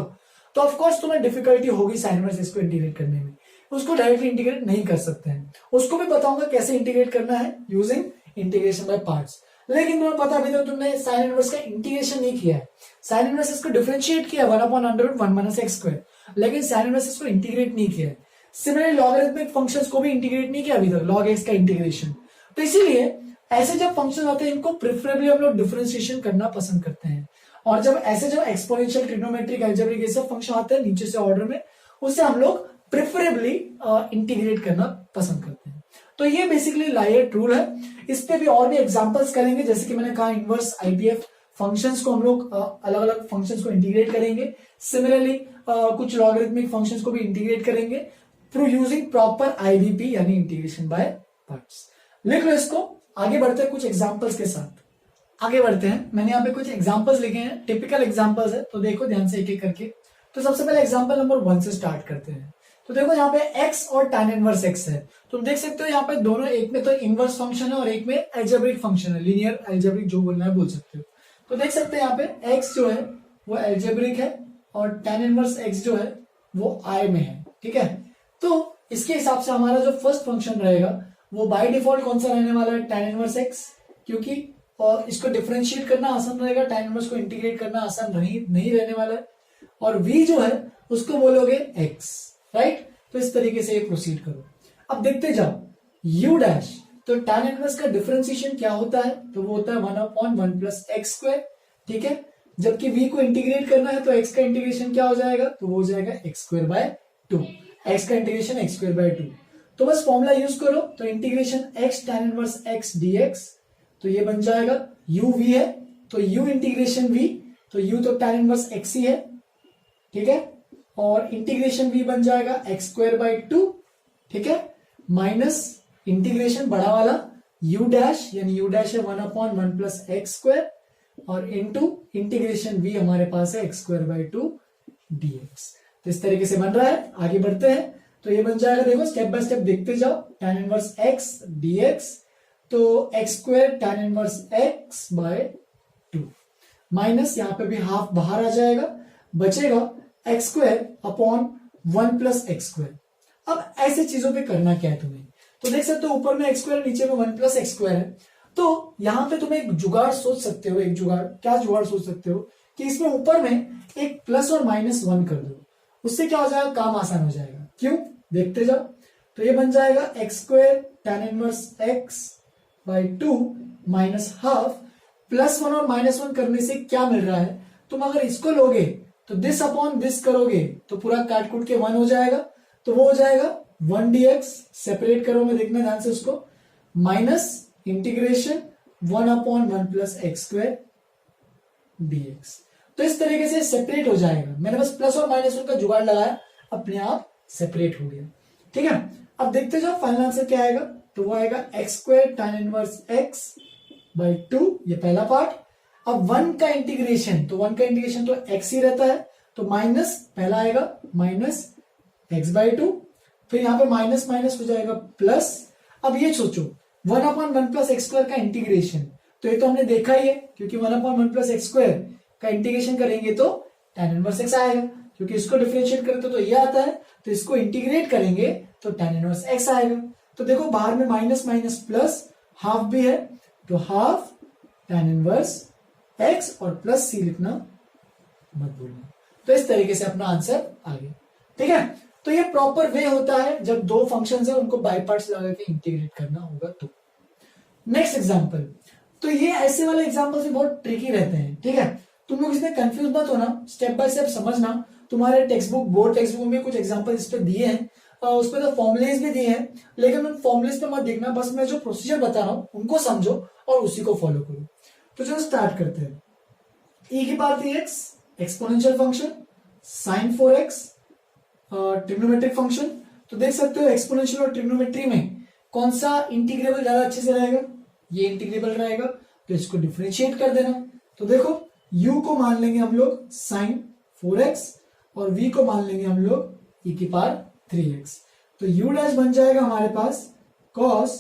तो ऑफ कोर्स तुम्हें डिफिकल्टी होगी साइन इनवर्स एक्स को इंटीग्रेट करने में। उसको डायरेक्टली इंटीग्रेट नहीं कर सकते हैं। उसको भी बताऊंगा कैसे इंटीग्रेट करना है यूजिंग इंटीग्रेशन बाय पार्ट्स। लेकिन तुम्हें पता अभी तक तुमने साइन इनवर्स का इंटीग्रेशन नहीं किया है। साइन इनवर्स इसको डिफरेंशिएट किया 1/√1 - x², लेकिन साइन इनवर्स इसको इंटीग्रेट नहीं किया है। सिमिलरली लॉगरिथमिक फंक्शंस को भी इंटीग्रेट नहीं किया अभी तक, log x का इंटीग्रेशन। तो इसीलिए ऐसे जब फंक्शन आते हैं इनको प्रिफरेबली हम लोग डिफरेंशिएशन करना पसंद करते हैं। और जब ऐसे जब एक्सपोनेंशियल, ट्रिग्नोमेट्रिक, अलजेब्रिक ये सब फंक्शन आते हैं नीचे से ऑर्डर में, उससे हम लोग प्रिफरेबली इंटीग्रेट करना पसंद करते हैं। तो ये बेसिकली लायर्ट रूल है। इस पे भी और भी एग्जांपल्स करेंगे, जैसे कि मैंने कहा इनवर्स आईडीएफ फंक्शंस को हम लोग अलग अलग फंक्शंस को इंटीग्रेट करेंगे। सिमिलरली कुछ लॉगरिथमिक फंक्शंस को भी इंटीग्रेट करेंगे थ्रू यूजिंग प्रॉपर आईबीपी यानी इंटीग्रेशन बाय पार्ट्स। लिख लो इसको, आगे बढ़ते हैं कुछ एग्जांपल्स के साथ। आगे बढ़ते हैं, मैंने यहाँ पे कुछ एग्जांपल्स लिखे हैं, टिपिकल एग्जांपल्स है, तो देखो ध्यान से एक एक करके। तो सबसे पहले एग्जांपल नंबर 1 से स्टार्ट करते हैं। तो देखो यहाँ पे x और tan इनवर्स x है। तुम देख सकते हो यहाँ पे दोनों, एक में तो इनवर्स फंक्शन है और एक में एल्जेब्रिक फंक्शन है, लीनियर एल्जेब्रिक जो बोलना है बोल सकते हो। तो देख सकते हैं यहाँ पे x जो है वो एल्जेब्रिक है और tan इनवर्स x जो है वो I में है, ठीक है। तो इसके हिसाब से हमारा जो फर्स्ट फंक्शन रहेगा वो बाय डिफॉल्ट कौन सा रहने वाला है, tan इनवर्स x, क्योंकि और इसको डिफरेंशिएट करना आसान रहेगा, tan इनवर्स को इंटीग्रेट करना आसान नहीं रहने वाला है। और v जो है उसको बोलोगे x, राइट। तो इस तरीके से ये प्रोसीड करो। अब देखते जाओ u डैश, तो tan इनवर्स का डिफरेंशिएशन क्या होता है, तो वो होता है 1/1 + x², ठीक है। जबकि v को इंटीग्रेट करना है तो x का इंटीग्रेशन क्या हो जाएगा, तो वो हो जाएगा x²/2, x का इंटीग्रेशन x²/2। तो बस फॉर्मूला यूज करो, तो integration x tan inverse x dx, तो ये बन जाएगा uv है तो u इंटीग्रेशन v, तो u तो tan इनवर्स x ही है, ठीक है, और इंटीग्रेशन v बन जाएगा x²/2, ठीक है, माइनस इंटीग्रेशन बड़ा वाला u डैश, यानी u डैश है 1/1 + x², और इनटू इंटीग्रेशन v हमारे पास है x²/2 dx। तो इस तरीके से बन रहा है। आगे बढ़ते हैं, तो ये बन जाएगा, देखो स्टेप बाय स्टेप देखते जाओ, tan इनवर्स x dx, तो x² tan inverse x/2, minus यहाँ पे भी हाफ बाहर आ जाएगा, बचेगा x²/1 + x²। अब ऐसे चीजों पे करना क्या है तुम्हें, तो देख सकते हो ऊपर में x² नीचे में 1 + x² है। तो यहां पे तुम एक जुगाड़ सोच सकते हो, एक जुगाड़, क्या जुगाड़ सोच सकते हो कि इसमें ऊपर में एक प्लस और -1 कर दो, उससे क्या हो जाएगा, काम आसान हो जाएगा। क्यों, देखते जाओ। तो ये बन जाएगा x² tan inverse x/2 minus half, +1 और -1 करने से क्या मिल रहा है, तुम अगर इसको लोगे तो दिस अपॉन दिस करोगे तो पूरा काट कूट के 1 हो जाएगा, तो वो हो जाएगा 1 dx, सेपरेट करोगे देखना ध्यान से उसको, माइनस इंटीग्रेशन 1/1 + x² dx। तो इस तरीके से सेपरेट हो जाएगा, मैंने बस प्लस और -1 का जुगाड़ लगाया, अपने आप सेपरेट हो गया, ठीक है। अब देखते जाओ फाइनल आंसर क्या आएगा, तो वो आएगा x² tan इनवर्स x/2, ये पहला पार्ट। अब 1 का इंटीग्रेशन, तो 1 का इंटीग्रेशन तो x ही रहता है, तो माइनस पहला आएगा माइनस x/2, फिर यहां पे माइनस माइनस हो जाएगा प्लस। अब ये सोचो 1/1 + x² का इंटीग्रेशन, तो ये तो हमने देखा ही है, क्योंकि 1/1 + x² का इंटीग्रेशन करेंगे तो tan इनवर्स x आएगा, क्योंकि इसको डिफरेंशिएट करते तो ये आता है, तो इसको इंटीग्रेट करेंगे तो tan इनवर्स x आएगा। तो देखो बाहर में माइनस माइनस प्लस, हाफ भी है, तो हाफ tan इनवर्स x, और प्लस c लिखना मत भूलना। तो इस तरीके से अपना आंसर आ गया, ठीक है। तो ये प्रॉपर वे होता है जब दो फंक्शंस है उनको बाय पार्ट्स लगा के इंटीग्रेट करना होगा तो। नेक्स्ट एग्जांपल, तो ये ऐसे वाले एग्जांपल्स भी बहुत ट्रिकी रहते हैं, ठीक है। तुम लोग इसमें कंफ्यूज मत होना, स्टेप बाय स्टेप समझना। तुम्हारे text book, board text book में कुछ एग्जांपल इस पे दिए हैं, उसपे तो फॉर्मुलेज भी दिए हैं, लेकिन उन फॉर्मुलेज पे मत देखना, बस मैं जो प्रोसीजर बता रहा हूं उनको समझो और उसी को फॉलो करो। तो चलो स्टार्ट करते हैं। e⁻3x exponential function, sin 4x trigonometric function. तो देख सकते हो एक्सपोनेंशियल और ट्रिग्नोमेट्री में कौन सा इंटीग्रेबल ज्यादा अच्छे से रहेगा, ये इंटीग्रेबल रहेगा, तो इसको डिफरेंशिएट कर देना। तो देखो u को मान लेंगे हम लोग sin 4x और v को मान लेंगे हम लोग e⁻3x। तो u डैश बन जाएगा हमारे पास cos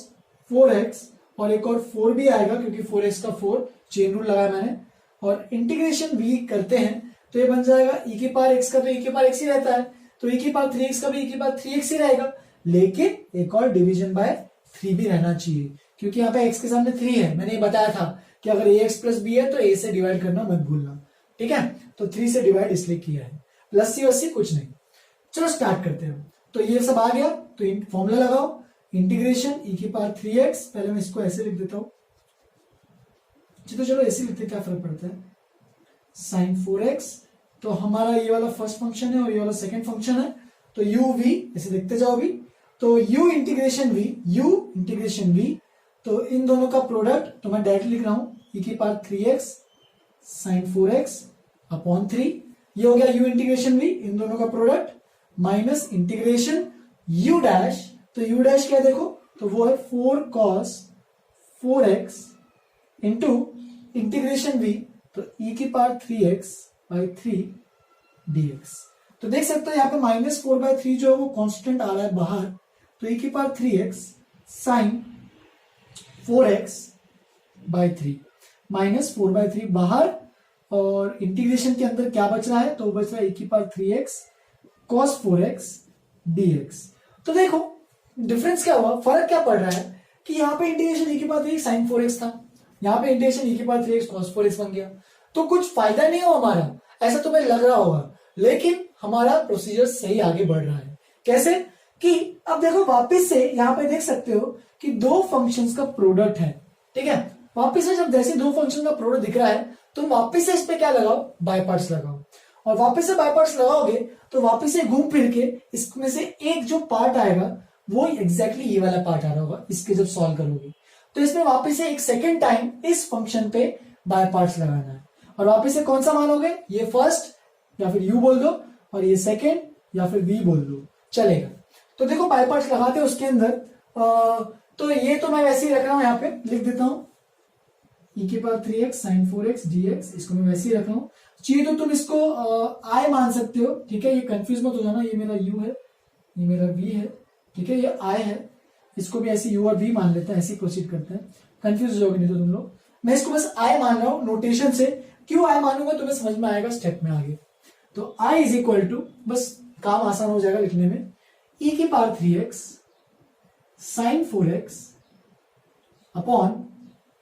4x, और एक और 4 भी आएगा क्योंकि 4x का 4 चेन रूल लगाया मैंने, और इंटीग्रेशन v करते हैं तो ये बन जाएगा e⁻x का, तो e⁻x ही रहता है, तो e की पावर 3x का भी e की पावर 3x ही रहेगा, लेकिन एक और डिवीजन बाय 3 भी रहना चाहिए, क्योंकि यहाँ पे x के सामने 3 है। मैंने ये बताया था कि अगर ax प्लस b है तो a से डिवाइड करना मत भूलना, ठीक है। तो 3 से डिवाइड इसलिए किया है, लस्सी वस्सी कुछ नहीं। चलो स्टार्ट करते हैं। तो ये सब आ गया, तो फॉर्मूला लगाओ, इंटीग्रेशन e की पावर 3x, पहले मैं इसको ऐसे लिख देता हूं, तो चलो ऐसे लिखते, क्या फर्क पड़ता है, साइन 4x। तो हमारा ये वाला फर्स्ट फंक्शन है और ये वाला सेकंड फंक्शन है, तो u v ऐसे देखते जाओ अभी। तो u इंटीग्रेशन v, तो इन दोनों का प्रोडक्ट तो मैं डायरेक्ट लिख रहा हूं e की power 3x sine 4x upon 3, ये हो गया u इंटीग्रेशन v, इन दोनों का product, minus integration u dash, तो u डैश क्या है देखो, तो वो है 4 cos 4x into integration v, तो e की पावर 3x बाई 3 dx। तो देख सकते हो यहाँ पे -4/3 जो है वो कांस्टेंट आ रहा है बाहर, तो e की power 3x sine 4x by 3, -4/3 बाहर, और इंटीग्रेशन के अंदर क्या बच रहा है, तो बच रहा है e की power 3x cos 4x dx। तो देखो डिफरेंस क्या हुआ, फर्क क्या पड़ रहा है कि यहाँ पे इंटीग्रेशन e की पावर 3x साइन 4x था, यहाँ पे इंटीग्रेशन e की पावर 3x cos 4x बन गया। तो कुछ फायदा नहीं हो हमारा, ऐसा तुम्हें लग रहा होगा, लेकिन हमारा प्रोसीजर सही आगे बढ़ रहा है। कैसे कि अब देखो वापस से यहाँ पे देख सकते हो कि दो फंक्शंस का प्रोडक्ट है, ठीक है। वापस से जब जैसे दो फंक्शन का प्रोडक्ट दिख रहा है, तुम वापस से इस पे क्या लगाओ, बाय पार्ट्स लगाओ, और वापस से बाय पार्ट्स लगाओगे तो वापस से घूम फिर के इसमें से एक जो पार्ट आएगा वो एग्जैक्टली ये वाला पार्ट आ रहा होगा, इसके जब सॉल्व करोगे तो इसमें वापस से एक सेकेंड टाइम इस फंक्शन पे बाय पार्ट्स लगाना है, और वापस से कौन सा मानोगे, ये फर्स्ट या फिर u बोल दो, और ये सेकेंड या फिर v बोल दो, चलेगा। तो देखो बाय पार्ट्स लगाते हैं उसके अंदर, तो ये तो मैं वैसे ही रख रहा हूं, यहाँ पे लिख देता हूं e की power 3x sine 4x dx, इसको मैं वैसे ही रख रहा हूं। चाहिए तो तुम इसको i मान सकते हो, ठीक है, ये कंफ्यूज मत हो जाना, ये मेरा u है, ये मेरा v है, ठीक है, ये i है, इसको भी ऐसे u और v मान लेते हैं, ऐसे ही प्रोसीड करते हैं, कंफ्यूज हो जाओगे नहीं तो तुम लोग। मैं इसको बस i मान रहा हूं नोटेशन से, क्यों i मानूंगा तुम्हें समझ में आएगा स्टेप में आगे। तो i इज इक्वल टू, बस काम आसान हो जाएगा लिखने में, e की power 3x sine 4x upon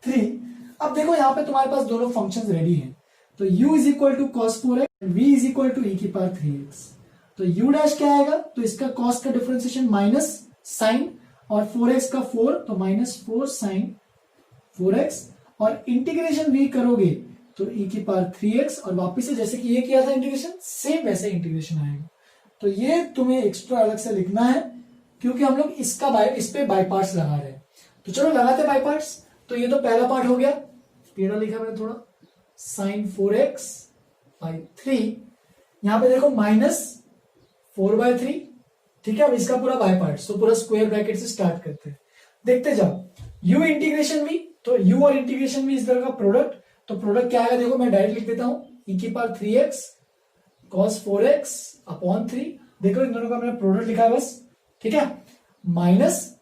3। अब देखो यहाँ पे तुम्हारे पास दोनों फंक्शंस रेडी हैं, तो u is equal to cos 4x, v is equal to e की पावर 3x। तो u डैश क्या आएगा, तो इसका कॉस का डिफरेंशिएशन माइनस साइन, और 4x का 4, तो -4 साइन 4x, और इंटीग्रेशन v करोगे तो e की पावर 3x, और वापिस से जैसे कि ये किया था इंटीग्रेशन, सेम वैसे इंटीग्रेशन आएगा। तो ये तुम्हें एक्स्ट्रा अलग से लिखना है, क्योंकि हम लोग इस पे बाय पार्ट्स लगा रहे हैं। तो चलो लगाते बाय पार्ट्स। तो ये तो पहला पार्ट हो गया, टेढ़ा लिखा मैंने थोड़ा, साइन 4x बाई 3, यहां पे देखो -4/3, ठीक है। अब इसका पूरा बाय पार्ट्स, तो पूरा स्क्वायर ब्रैकेट से स्टार्ट करते हैं, देखते जाओ। u इंटीग्रेशन v, तो u और इंटीग्रेशन v इस तरह का प्रोडक्ट, तो प्रोडक्ट क्या आएगा देखो, मैं डायरेक्ट लिख देता हूं, e की power 3x cos 4x upon 3, देखो इन दोनों का मैंने प्रोडक्ट लिखा है बस, ठीक है, minus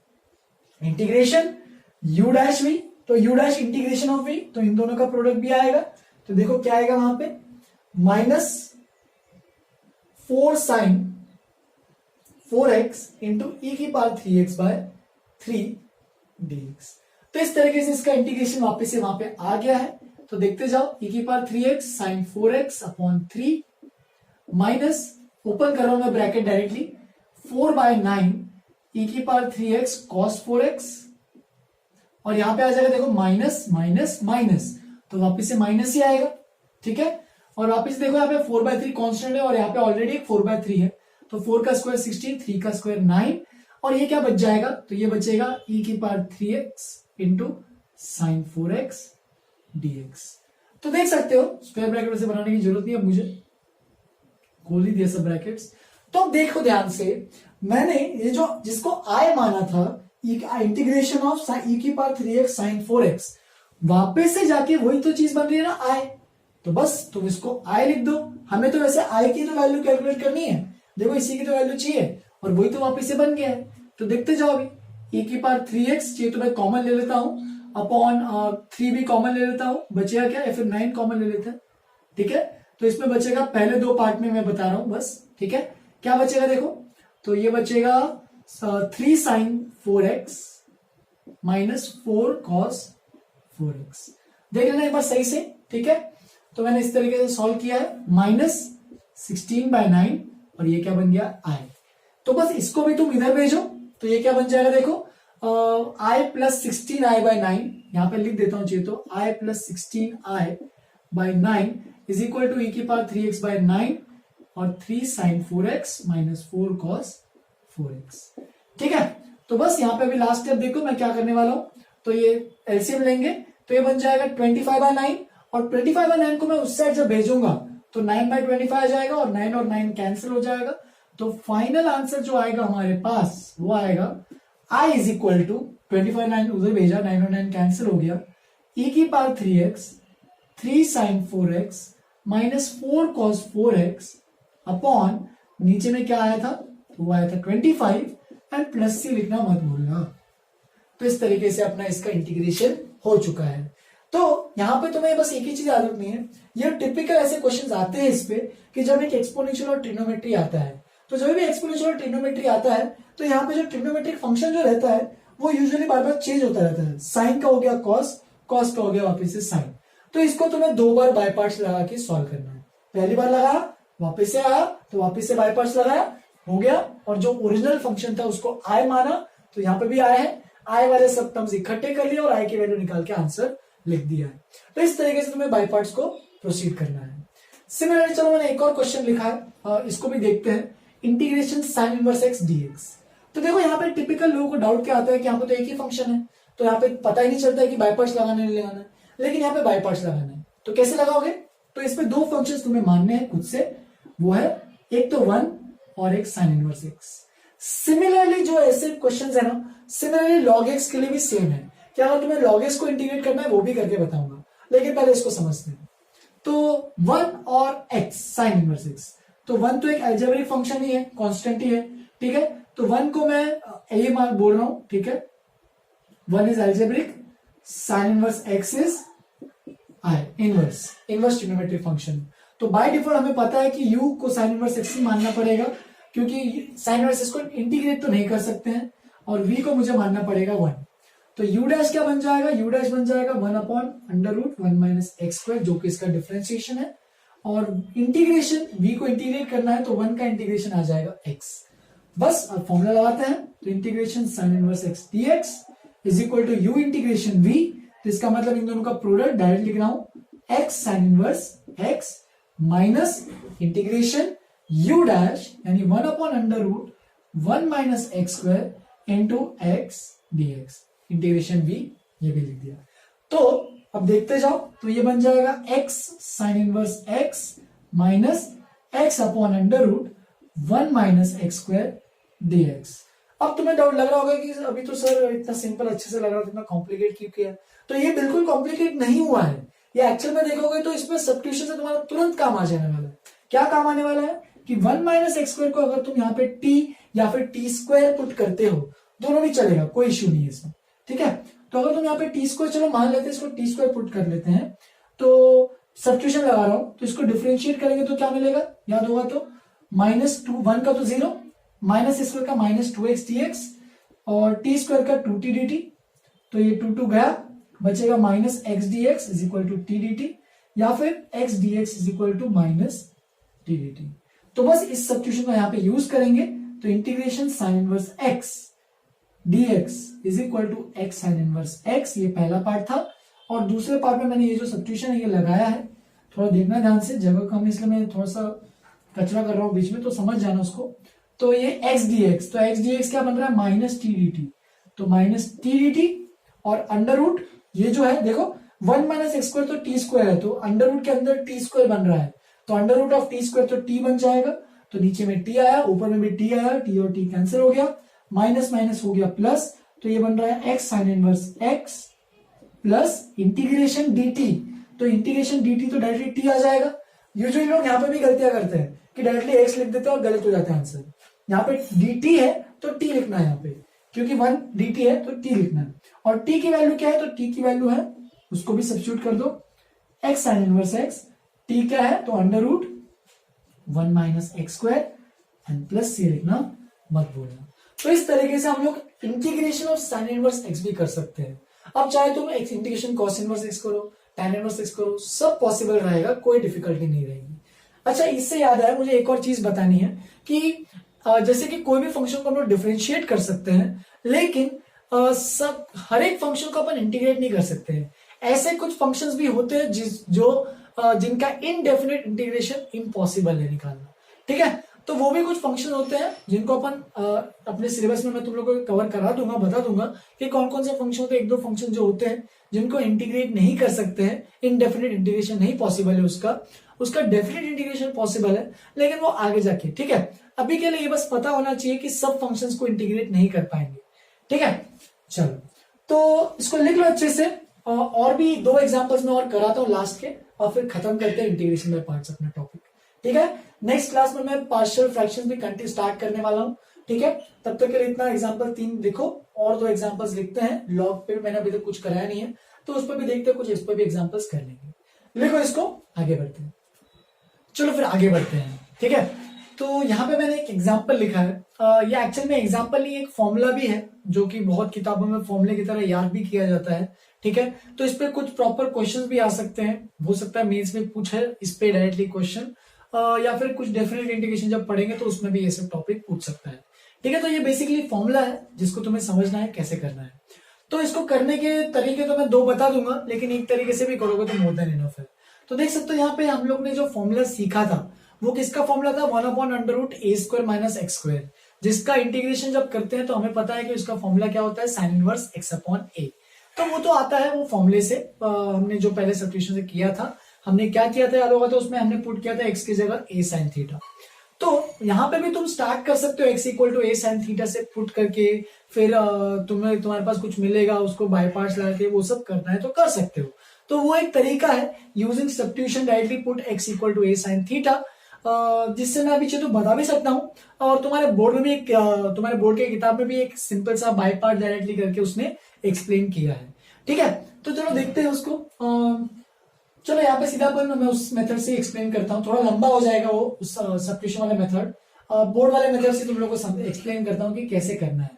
integration u dash v, तो u dash integration of v, तो इन दोनों का प्रोडक्ट भी आएगा, तो देखो क्या आएगा वहां पे, -4 साइन 4x इंटू e की पावर 3x बाय 3 dx। तो इस तरीके से इसका इंटीग्रेशन वापस से वहां पे आ गया है, तो देखते जाओ, e की power 3x sine 4x upon 3 minus, open कर रहा हूं मैं ब्रैकेट डायरेक्टली, 4/9 e की पावर 3x cos 4x, और यहां पे आ जाएगा देखो माइनस माइनस माइनस, तो वापस से माइनस ही आएगा, ठीक है। और वापस देखो यहाँ पे 4/3 कांस्टेंट है, और यहाँ पे ऑलरेडी एक 4/3 है, तो 4 का स्क्वायर 16, 3 का स्क्वायर 9, और ये क्या बच जाएगा, तो ये बचेगा e की power 3x into sine 4x dx। तो देख सकते हो स्क्वायर ब्रैकेट वैसे बनाने की जरूरत नहीं है, मुझे खोल ही दिया सब ब्रैकेट्स। तो अब देखो ध्यान से, मैंने ये जो जिसको i माना था, इंटीग्रेशन ऑफ e की पावर 3x साइन 4x, वापस से जाके वही तो चीज बन रही है ना i, तो बस तुम इसको i लिख दो। हमें तो वैसे i की तो वैल्यू कैलकुलेट करनी है, देखो इसी की तो वैल्यू चाहिए, और वही तो वापस से बन गया है। तो देखते जाओ अभी, e की पावर 3x चाहिए तो मैं कॉमन ले लेता हूं, अपॉन 3 भी कॉमन ले लेता हूं, बचेगा क्या, या फिर 9 कॉमन ले लेते हैं, ठीक है। तो इसमें बचेगा, पहले दो पार्ट में मैं बता रहा हूं बस, ठीक है, क्या बचेगा देखो, तो ये बचेगा 3 sin 4x minus 4 cos 4x। देख लेना एक बार सही से, ठीक है। तो मैंने इस तरीके से सॉल्व किया है, -16/9 और ये क्या बन गया i। तो बस इसको भी तुम इधर भेजो, तो ये क्या बन जाएगा देखो, i + 16i/9, यहां पे लिख देता हूं चाहिए तो i + 16i/9 is equal to e⁻3x/9 और 3 sin 4x minus 4 cos 4x। ठीक है, तो बस यहाँ पे भी लास्ट स्टेप देखो मैं क्या करने वाला हूं, तो ये एलसीएम लेंगे, तो ये बन जाएगा 25/9 और 25/9 को मैं उस साइड जब भेजूंगा तो 9/25 आ जाएगा और 9 और 9 कैंसिल हो जाएगा। तो फाइनल आंसर जो आएगा हमारे पास वो आएगा i इज इक्वल टू 25/9 उधर भेजा, 9 और 9 कैंसिल हो गया, e⁻3x 3 sin 4x minus 4 cos 4x upon नीचे में क्या आया था, तो वो आया था 25 एंड प्लस सी लिखना मत भूलना। तो इस तरीके से अपना इसका इंटीग्रेशन हो चुका है। तो यहां पे तुम्हें बस एक ही चीज याद रखनी है, ये टिपिकल ऐसे क्वेश्चंस आते हैं इस पे कि जब एक एक्सपोनेंशियल और ट्रिग्नोमेट्री आता है, तो जब भी एक्सपोनेंशियल और ट्रिग्नोमेट्री आता है तो यहाँ पे जो ट्रिग्नोमेट्रिक फंक्शन जो रहता है वो यूजुअली बार बार चेंज होता रहता है, साइन का हो गया कॉस, कॉस का हो गया वापस से साइन। तो इसको तुम्हें 2 बार बाय पार्ट्स लगा के सॉल्व करना है। पहली बार लगाया वापस से आया तो वापस से बाय पार्ट्स लगाया, हो गया, और जो ओरिजिनल फंक्शन था उसको आई माना, तो यहाँ पे भी आया है, आई वाले सब टर्म्स इकट्ठे कर लिए और आई की वैल्यू निकाल के आंसर लिख दिया है। तो इस तरीके से तुम्हें बाय पार्ट्स को प्रोसीड करना है। सिमिलरली चलो मैंने एक और क्वेश्चन लिखा है, इसको भी देखते हैं, integration sin inverse x dx। तो देखो यहाँ पे टिपिकल लोगों को डाउट क्या आता है कि यहाँ पे तो एक ही फंक्शन है, तो यहाँ पे पता ही नहीं चलता है कि बाय पार्ट्स लगाना नहीं लगाना है, लेकिन यहाँ पे बाय पार्ट्स लगाना है। तो कैसे लगाओगे, तो इसमें 2 फंक्शंस तुम्हें मानने हैं खुद से, वो है एक तो 1 और एक sin इनवर्स x। सिमिलरली जो ऐसे क्वेश्चंस है ना, सिमिलरली log x के लिए भी सेम है, क्या अगर तुम्हें log x को इंटीग्रेट करना है वो भी करके बताऊंगा, लेकिन पहले इसको समझते हैं। तो 1 और x sin इनवर्स x, तो 1 तो एक अलजेब्रिक फंक्शन ही है, कांस्टेंट ही है, ठीक है। तो 1 को मैं ये मार्क बोल रहा हूं, ठीक है, 1 is algebraic, sin inverse x is i inverse trigonometric function. तो बाय डिफॉल्ट हमें पता है कि u को sin इनवर्स x ही मानना पड़ेगा, क्योंकि sin इनवर्स x को इंटीग्रेट तो नहीं कर सकते हैं, और v को मुझे मानना पड़ेगा 1। तो u डैश क्या बन जाएगा, u डैश बन जाएगा 1/√1 माइनस एक्स स्क्वायर, जो कि इसका डिफरेंशिएशन है, और इंटीग्रेशन v को इंटीग्रेट करना है तो 1 का इंटीग्रेशन आ जाएगा x। बस अब फॉर्मूला लगाते हैं, तो integration sin inverse x dx is equal to u integration v, तो इसका मतलब इन दोनों का प्रोडक्ट डायरेक्ट लिख रहा हूं, x sin inverse x minus integration u dash यानी 1/√1 minus x square into x dx, integration v ये भी लिख दिया। तो अब देखते जाओ, तो ये बन जाएगा x sin inverse x minus x/√1 minus x square dx। अब तुम्हें डाउट लग रहा होगा कि अभी तो सर इतना सिंपल अच्छे से लग रहा था, इतना कॉम्प्लिकेट क्यों किया, तो ये बिल्कुल कॉम्प्लिकेट नहीं हुआ है, ये एक्चुअल में देखोगे तो इसमें सब्स्टिट्यूशन से तुम्हारा तुरंत काम आ जाने वाला है। क्या काम आने वाला है कि 1 माइनस एक्स स्क्वायर को अगर तुम यहाँ पे t या फिर t स्क्वायर पुट करते हो, दोनों भी चलेगा, कोई इश्यू नहीं है इसमें, ठीक है। तो अगर तुम यहाँ पे टी स्क्वायर, चलो मान लेते हैं इसको टी स्क्वायर पुट कर लेते हैं, तो सब्स्टिट्यूशन लगा रहा हूं, तो इसको डिफरेंशिएट करेंगे तो क्या मिलेगा, याद होगा तो -2, 1 का तो 0, माइनस स्क्वायर का -2x dx और टी स्क्वायर का 2t dt, तो ये 2 गया, बचेगा -x dx is equal to t dt, या फिर x dx is equal to -t dt। तो बस इस सब्स्टिट्यूशन को यहाँ पे यूज करेंगे, तो integration sin inverse x dx is equal to x sin inverse x, ये पहला पार्ट था, और दूसरे पार्ट में मैंने ये जो सब्स्टिट्यूशन है ये लगाया है, थोड़ा देखना ध्यान से, जगह कम इसलिए मैं थोड़ा सा कचरा कर रहा हूं बीच में, तो समझ जाना उसको। तो ये x dx, तो x dx क्या बन रहा है, -t dt, तो -t dt और अंडर रूट, ये जो है देखो 1 माइनस एक्स स्क्वायर तो टी स्क्वायर है, तो अंडर रूट के अंदर टी स्क्वायर बन रहा है, तो under root of t square तो टी बन जाएगा, तो नीचे में टी आया, ऊपर में भी टी आया, टी और टी कैंसिल हो गया, माइनस माइनस हो गया प्लस, तो ये बन रहा है x sin inverse x plus integration dt, तो इंटीग्रेशन dt तो डायरेक्टली t आ जाएगा। यूजुअली लोग यहाँ पे भी गलतियां करते हैं कि डायरेक्टली x लिख देते हैं और गलत हो जाता है आंसर। यहाँ पे dt है तो t लिखना है यहाँ पे, क्योंकि 1 dt है तो t लिखना है, और t की वैल्यू क्या है, तो t की वैल्यू है, उसको भी सब्स्टिट्यूट कर दो, x sin inverse x, t क्या है तो under root 1 minus x square N plus C लिखना मत भूलना। तो इस तरीके से हम लोग integration of sine inverse x भी कर सकते हैं। अब चाहे तुम x integration cos inverse x करो, tan इनवर्स एक्स करो, सब पॉसिबल रहेगा, कोई डिफिकल्टी नहीं रहेगी। अच्छा, इससे याद आया मुझे एक और चीज बतानी है कि जैसे कि कोई भी फंक्शन को हम लोग डिफरेंशिएट कर सकते हैं, लेकिन सब हर एक फंक्शन को अपन इंटीग्रेट नहीं कर सकते हैं। ऐसे कुछ फंक्शंस भी होते हैं जिनका इनडेफिनेट इंटीग्रेशन इम्पॉसिबल है निकालना। ठीक है, तो वो भी कुछ फंक्शन होते हैं जिनको अपन अपने सिलेबस में मैं तुम लोगों को कवर करा दूंगा, बता दूंगा कि कौन कौन से फंक्शन होते हैं। एक दो फंक्शन जो होते हैं जिनको इंटीग्रेट नहीं कर सकते हैं, इनडेफिनेट इंटीग्रेशन नहीं पॉसिबल है, उसका डेफिनेट इंटीग्रेशन पॉसिबल है, लेकिन वो आगे जाके। ठीक है, अभी के लिए ये बस पता होना चाहिए कि सब फंक्शंस को इंटीग्रेट नहीं कर पाएंगे। ठीक है, चलो तो इसको लिख लो अच्छे से। और भी दो एग्जांपल्स मैं और कराता हूँ लास्ट के, और फिर खत्म करते हैं इंटीग्रेशन बाय पार्ट्स अपना टॉपिक। ठीक है, नेक्स्ट क्लास में मैं पार्शियल फ्रैक्शंस भी कंटिन्यू स्टार्ट करने वाला हूँ। ठीक है, तब तक के लिए इतना एग्जांपल 3 देखो, और 2 एग्जांपल्स लिखते हैं। लॉग पे मैंने अभी तक कुछ कराया नहीं है, तो उस पर भी देखते हैं, कुछ इस पर भी एग्जांपल्स कर लेंगे। लिखो इसको, आगे बढ़ते हैं। चलो फिर आगे बढ़ते हैं। ठीक है, तो यहाँ पे मैंने एक एग्जाम्पल लिखा है। ये एक्चुअल में एग्जाम्पल नहीं, एक फॉर्मूला भी है जो कि बहुत किताबों में फॉर्मूले की तरह याद भी किया जाता है। ठीक है, तो इस पे कुछ प्रॉपर क्वेश्चंस भी आ सकते हैं, हो सकता है मेंस में पूछे इस पे डायरेक्टली क्वेश्चन, या फिर कुछ डेफिनेट इंटीग्रेशन जब पढ़ेंगे तो उसमें भी ये सब टॉपिक पूछ सकता है। ठीक है, तो ये बेसिकली फॉर्मूला है जिसको तुम्हें समझना है कैसे करना है। तो इसको करने के तरीके तो मैं 2 बता दूंगा, लेकिन एक तरीके से भी करोगे तो मोर देन इनफ है। तो देख सकते हो यहाँ पे हम लोग ने जो फॉर्मूला सीखा था वो किसका फॉर्मूला था, 1/√a² माइनस x², जिसका इंटीग्रेशन जब करते हैं तो हमें पता है कि उसका फॉर्मूला क्या होता है, साइन इनवर्स x/a। तो वो तो आता है वो फॉर्मूले से, हमने जो पहले सब्स्टिट्यूशन से किया था, हमने क्या किया था याद होगा, तो उसमें हमने पुट किया था x की जगह a sin थीटा। तो यहाँ पे भी तुम स्टार्ट कर सकते हो x = a sin थीटा से पुट करके, फिर तुम्हारे पास कुछ मिलेगा, उसको बाय पार्ट्स लगा के वो सब करना है तो कर सकते हो। तो वो एक तरीका है, using substitution directly put x = a sin theta, जिससे मैं अभी चलो बता भी सकता हूँ। और तुम्हारे बोर्ड में भी तुम्हारे बोर्ड के किताब में भी एक सिंपल सा बाय पार्ट डायरेक्टली करके उसने एक्सप्लेन किया है। ठीक है, तो चलो देखते हैं उसको। चलो यहाँ पे सीधा अपन मैं उस मेथड से एक्सप्लेन करता हूँ, थोड़ा लंबा हो जाएगा वो उस सब्स्टिट्यूशन वाले मेथड। बोर्ड वाले मेथड से तुम लोगों को एक्सप्लेन करता हूँ कि कैसे करना है।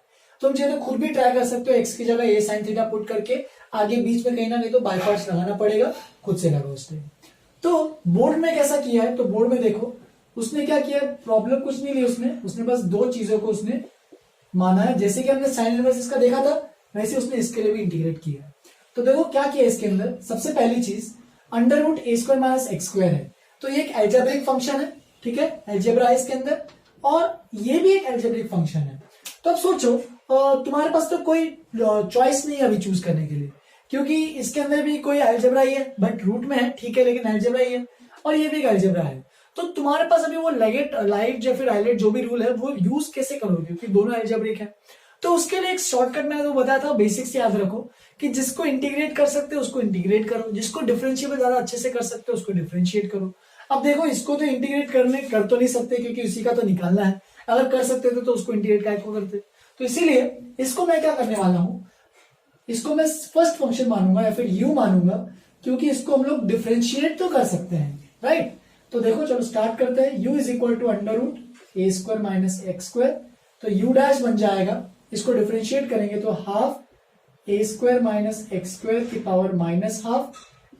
तुम चाहे तो खुद भी ट्राई कर सकते हो, x की जगह a sin थीटा पुट करके, आगे बीच में कहीं ना कहीं तो बाय पार्ट्स लगाना पड़ेगा, खुद से लगाओ उसने। तो बोर्ड में कैसा किया है, तो बोर्ड में देखो उसने क्या किया, प्रॉब्लम कुछ नहीं ली उसने बस 2 चीजों को उसने माना है। जैसे कि हमने साइन इनवर्स इसका देखा था, वैसे उसने इसके लिए भी इंटीग्रेट किया है। तो देखो क्या किया इसके अंदर, सबसे पहली चीज √a² माइनस x² है, तो ये एक एल्जेब्रिक फंक्शन है। ठीक है, एल्जेब्रा है इसके अंदर, और ये भी एक एल्जेब्रिक फंक्शन है। तो अब सोचो तुम्हारे पास तो कोई चॉइस नहीं है अभी चूज करने के लिए, क्योंकि इसके अंदर भी कोई एल्जेब्रा ही है, बट रूट में है, ठीक है, लेकिन एल्जेब्रा ही है, और ये भी एक एल्जेब्रा है। तो तुम्हारे पास अभी वो लाइट या फिर हाईलाइट जो भी रूल है वो यूज कैसे करोगे, क्योंकि दोनों एल्जेब्रिक है। तो उसके लिए एक शॉर्टकट मैंने तो बताया था, बेसिक से याद रखो कि जिसको इंटीग्रेट कर सकते हो उसको इंटीग्रेट करो, जिसको डिफरेंशिएबल ज्यादा अच्छे से कर सकते हो उसको डिफरेंशिएट करो। अब देखो इसको तो इंटीग्रेट कर तो नहीं सकते, क्योंकि उसी का तो निकालना है। अगर कर सकते थे तो उसको इंटीग्रेट काय को करते। तो इसीलिए इसको मैं क्या करने वाला हूं, इसको मैं फर्स्ट फंक्शन मानूंगा या फिर u मानूंगा, क्योंकि इसको हम लोग डिफरेंशिएट तो कर सकते हैं, राइट। तो देखो चलो स्टार्ट करते हैं। u = √a² माइनस x², तो u' बन जाएगा, इसको डिफरेंशिएट करेंगे तो हाफ a² माइनस x² की power -½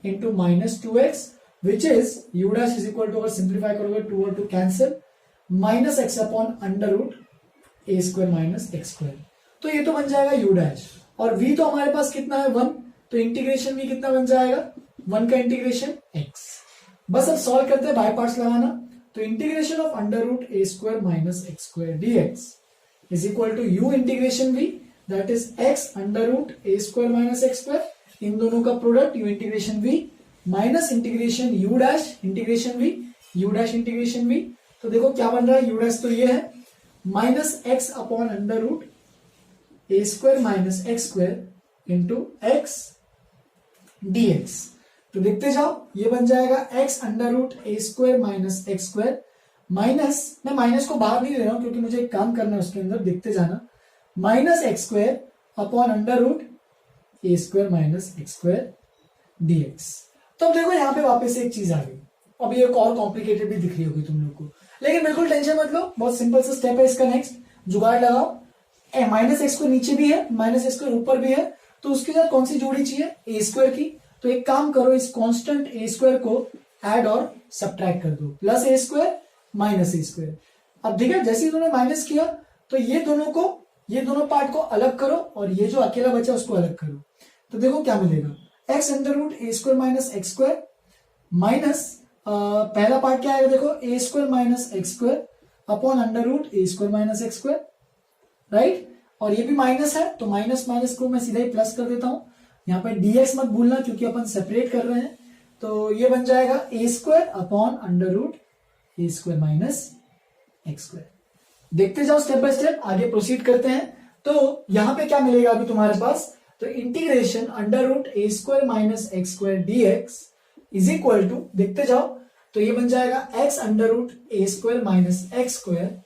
into -2x, which is u' अगर सिंप्लीफाई करोगे 2 और 2 कैंसिल, -x/√a² माइनस x²। तो ये तो बन जाएगा u', और v तो हमारे पास कितना है 1, तो इंटीग्रेशन v कितना बन जाएगा 1 का इंटीग्रेशन x। बस अब सॉल्व करते हैं, बाय पार्ट्स लगाना। तो integration of √a² minus x² dx is equal to u integration v, that is x √a² minus x², इन दोनों का product u integration v minus integration u' integration v, u' integration v। तो देखो क्या बन रहा है, u' तो ये है -x/√a² minus x² into x dx। तो देखते जाओ, ये बन जाएगा x/√a² माइनस x² माइनस, मैं माइनस को बाहर नहीं ले रहा हूं क्योंकि मुझे एक काम करना है उसके अंदर, देखते जाना, -x² माइनस x² dx। तो अब देखो यहाँ पे वापस एक चीज आ गई, अब ये एक और कॉम्प्लिकेटेड भी दिख रही होगी तुम लोग को। लेकिन बिल्कुल टेंशन मत लो, बहुत सिंपल सा स्टेप है इसका। नेक्स्ट जुगाड़ लगाओ, माइनस एक्स को नीचे भी है, माइनस एक्स को ऊपर भी है, तो उसके साथ कौन सी जोड़ी चाहिए, ए स्क्वायर की। तो एक काम करो, इस कांस्टेंट ए स्क्वायर को ऐड और सब्ट्रैक्ट कर दो, plus a square minus a square. अब ठीक है, जैसे ही तुमने माइनस किया तो ये दोनों पार्ट को अलग करो और ये जो अकेला बचा उसको अलग करो। तो देखो क्या मिलेगा, x under root a square minus x square minus पहला पार्ट क्या आएगा, देखो a square minus x square upon under root a square minus x square, right. और ये भी माइनस है तो माइनस माइनस को मैं सीधा ही प्लस कर देता हूं। यहाँ पे dx मत भूलना क्योंकि अपन सेपरेट कर रहे हैं। तो ये बन जाएगा ए square upon under root a square minus x square. देखते जाओ स्टेप बाय स्टेप, आगे प्रोसीड करते हैं। तो यहां पे क्या मिलेगा अभी तुम्हारे पास, तो integration under root a square minus x square d x is equal to, देखते जाओ, तो ये बन जाएगा x under root a square minus x square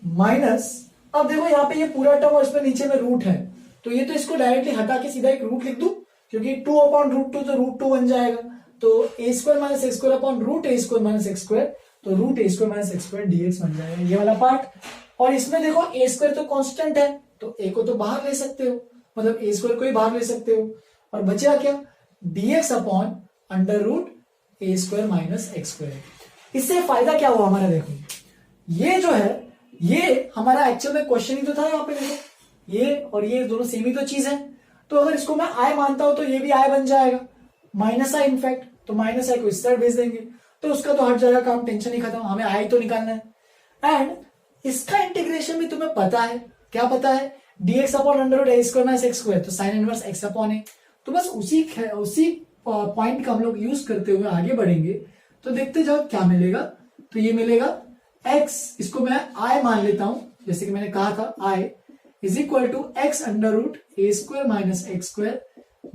minus, अब देखो यहाँ पे ये पूरा टर्म और इसमें नीचे में रूट है, तो ये तो इसको डायरेक्टली हटा के सीधा एक रूट लिख दूं, क्योंकि 2 अपॉन रूट 2 तो रूट 2 बन जाएगा। तो a square minus x square upon root a square minus x square, तो root a square minus x square d x बन जाएगा ये वाला पार्ट। और इसमें देखो ए स्क्वायर तो कांस्टेंट है, तो ए को तो बाहर ले सकते हो, मतलब ए स्क्वायर को ही बाहर ले सकते हो, और बचा क्या, dx upon under root a square minus x square. इससे फायदा क्या हुआ हमारा, देखो ये जो है ये हमारा एक्चुअल में क्वेश्चन ही तो था, यहाँ पे देखो ये और ये दोनों सेम ही तो चीज है। तो अगर इसको मैं आई मानता हूं तो ये भी आई बन जाएगा, माइनस आई इनफैक्ट, तो माइनस आई को इस तरह भेज देंगे तो उसका तो हट जाएगा काम, टेंशन ही खत्म, हमें आई तो निकालना है। एंड इसका इंटीग्रेशन भी तुम्हें पता है, क्या पता है, dx upon under root a square minus x square, तो साइन इनवर्स x अपॉन ए। तो बस उसी पॉइंट का हम लोग यूज करते हुए आगे बढ़ेंगे। तो देखते जाओ क्या मिलेगा, तो ये मिलेगा x, इसको मैं i मान लेता हूं, जैसे कि मैंने कहा था i is equal to x under root a square minus x square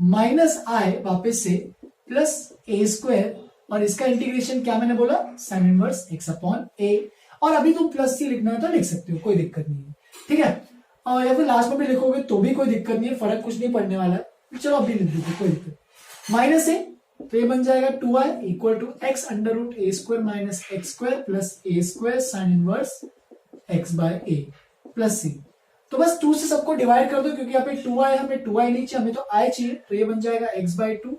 minus I वापिस से प्लस ए स्क्वायर, और इसका इंटीग्रेशन क्या मैंने बोला, साइन इनवर्स x अपॉन ए। और अभी तुम प्लस सी लिखना है तो लिख सकते हो, कोई दिक्कत नहीं है, ठीक है। और या फिर लास्ट में भी लिखोगे तो भी कोई दिक्कत नहीं है, फर्क कुछ नहीं पड़ने वाला है, चलो अभी लिख दीजिए, कोई दिक्कत। माइनस ए, तो ये बन जाएगा 2i equal to x under root a square minus x square plus a square sine inverse x by a plus C. तो बस 2 से सबको डिवाइड कर दो, क्योंकि यहाँ पे 2i, हमें 2i नहीं चाहिए, हमें तो i चाहिए। तो ये बन जाएगा x by 2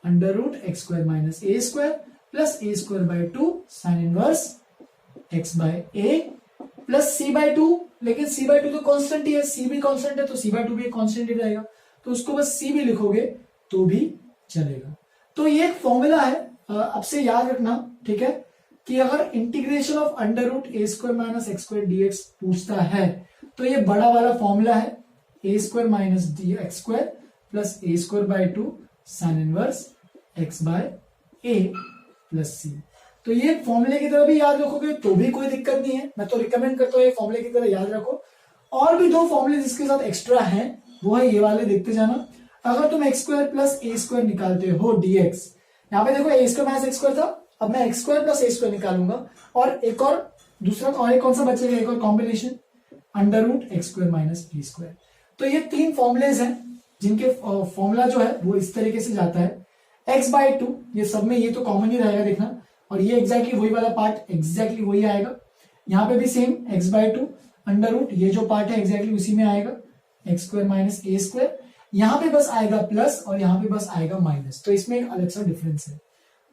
under root x square minus a square plus a square by 2 sine inverse x by a plus c by 2, लेकिन c बाय 2 तो कांस्टेंट ही है, c भी कांस्टेंट है तो c बाय 2 भी कांस्टेंट ही रहेगा, तो उसको बस c भी लिखोगे तो भी चलेगा। तो ये एक फॉर्मूला है, अब से याद रखना, ठीक है, कि अगर integration of under root a square minus x square d x पूछता है तो ये बड़ा वाला फॉर्मूला है, a square minus d x square plus a square by 2 sine inverse x by a plus C. तो ये फॉर्मूले की तरह भी याद रखोगे तो भी कोई दिक्कत नहीं है, मैं तो रिकमेंड करता हूँ ये फॉर्मूले की तरह याद रखो। और भी 2 फॉर्मूले जिसके साथ एक्स्ट्रा है वो है ये वाले, देखते जाना। अगर तुम x square plus a square निकालते हो डीएक्स, यहाँ पे देखो a square minus x square था, अब मैं x square plus a square निकालूंगा, और एक और दूसरा और एक कौन सा बचेगा, एक और combination under root x square minus b square. तो ये 3 फॉर्मुलेज हैं जिनके फॉर्मूला जो है वो इस तरीके से जाता है, एक्स बाय 2, ये सब में ये तो कॉमन ही रहेगा देखना, और ये एग्जैक्टली वही वाला पार्ट एग्जैक्टली वही आएगा, यहाँ पे भी same x by 2 under root, ये जो पार्ट है एग्जैक्टली उसी में आएगा x square minus a square, यहाँ पे बस आएगा प्लस और यहाँ पे बस आएगा माइनस, तो इसमें एक अलग सा डिफरेंस है।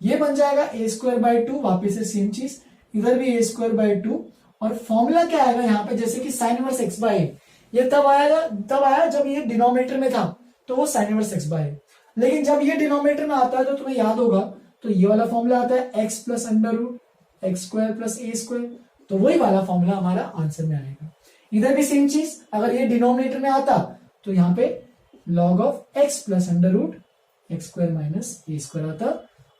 ये बन जाएगा ए स्क्वायर बाय 2, वापिस से सेम चीज, इधर भी ए स्क्वायर बाय 2, और फॉर्मूला क्या आएगा यहाँ पे, जैसे कि साइन इनवर्स एक्स बाय ए, ये तब आया जब ये डिनोमिनेटर में था तो वो साइन इनवर्स एक्स बाय ए, लेकिन जब ये डिनोमिनेटर में आता है तो तुम्हें याद होगा तो ये वाला फॉर्मूला आता है x plus under root x square plus a square, तो वही वाला फॉर्मूला हमारा आंसर में आएगा। इधर भी सेम चीज, अगर ये डिनोमिनेटर में आता तो यहाँ पे log of x plus under root x square minus a square आता,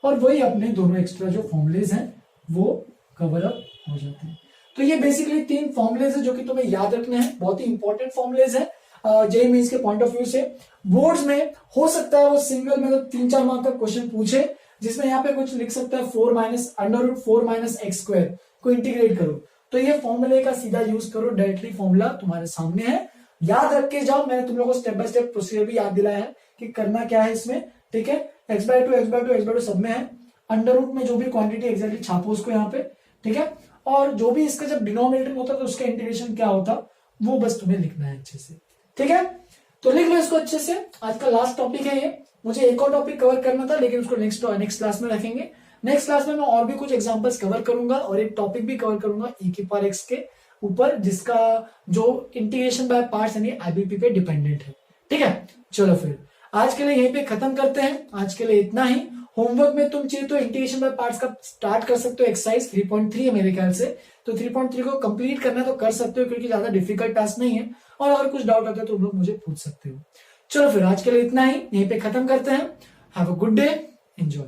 और वही अपने दोनों एक्स्ट्रा जो फॉर्मुलेज हैं वो कवर अप हो जाते हैं। तो ये बेसिकली 3 फॉर्मुलेज है जो कि तुम्हें याद रखने हैं, बहुत ही इंपॉर्टेंट फॉर्मुलेज है जेईई मेंस के पॉइंट ऑफ व्यू से। बोर्ड्स में हो सकता है वो सिंगल में 3-4 मार्क का क्वेश्चन पूछे, जिसमें यहाँ पे कुछ लिख सकता है 4 minus under root 4 minus x square को इंटीग्रेट करो, तो ये फॉर्मूले का सीधा यूज करो, डायरेक्टली फॉर्मूला तुम्हारे सामने है, याद रख के जाओ। मैंने तुम लोगों को स्टेप बाय स्टेप प्रोसीजर भी याद दिलाया है कि करना क्या है इसमें, ठीक है। X by 2 x by 2 x by 2 सब में है, अंडर रूट में जो भी क्वांटिटी एग्जैक्टली छापो उसको यहाँ पे, ठीक है। और जो भी इसका जब डिनोमिनेटर होता तो उसका इंटीग्रेशन क्या होता वो बस तुम्हें लिखना है अच्छे से। ठीक है, तो लिख लो इसको अच्छे से। आज का लास्ट टॉपिक है ये। मुझे एक और टॉपिक कवर करना था लेकिन उसको नेक्स्ट क्लास में रखेंगे। नेक्स्ट क्लास में मैं और भी कुछ एग्जांपल्स कवर करूंगा और एक टॉपिक भी कवर करूंगा e की पावर x के ऊपर, जिसका जो इंटीग्रेशन बाय पार्ट्स यानी आईबीपी पे डिपेंडेंट है। ठीक है, चलो फिर आज के लिए यहीं पे खत्म करते हैं। आज के लिए इतना ही। होमवर्क में तुम चाहिए तो इंटीग्रेशन बाय पार्ट्स का स्टार्ट कर सकते हो। एक्सरसाइज 3.3 है मेरे ख्याल से, तो 3.3 को कंप्लीट करना तो कर सकते हो क्योंकि ज्यादा डिफिकल्ट टास्क नहीं है। और अगर कुछ डाउट आता है तो तुम लोग मुझे पूछ सकते हो। चलो फिर आज के लिए इतना ही, यहीं पे खत्म करते हैं। Have a good day, enjoy.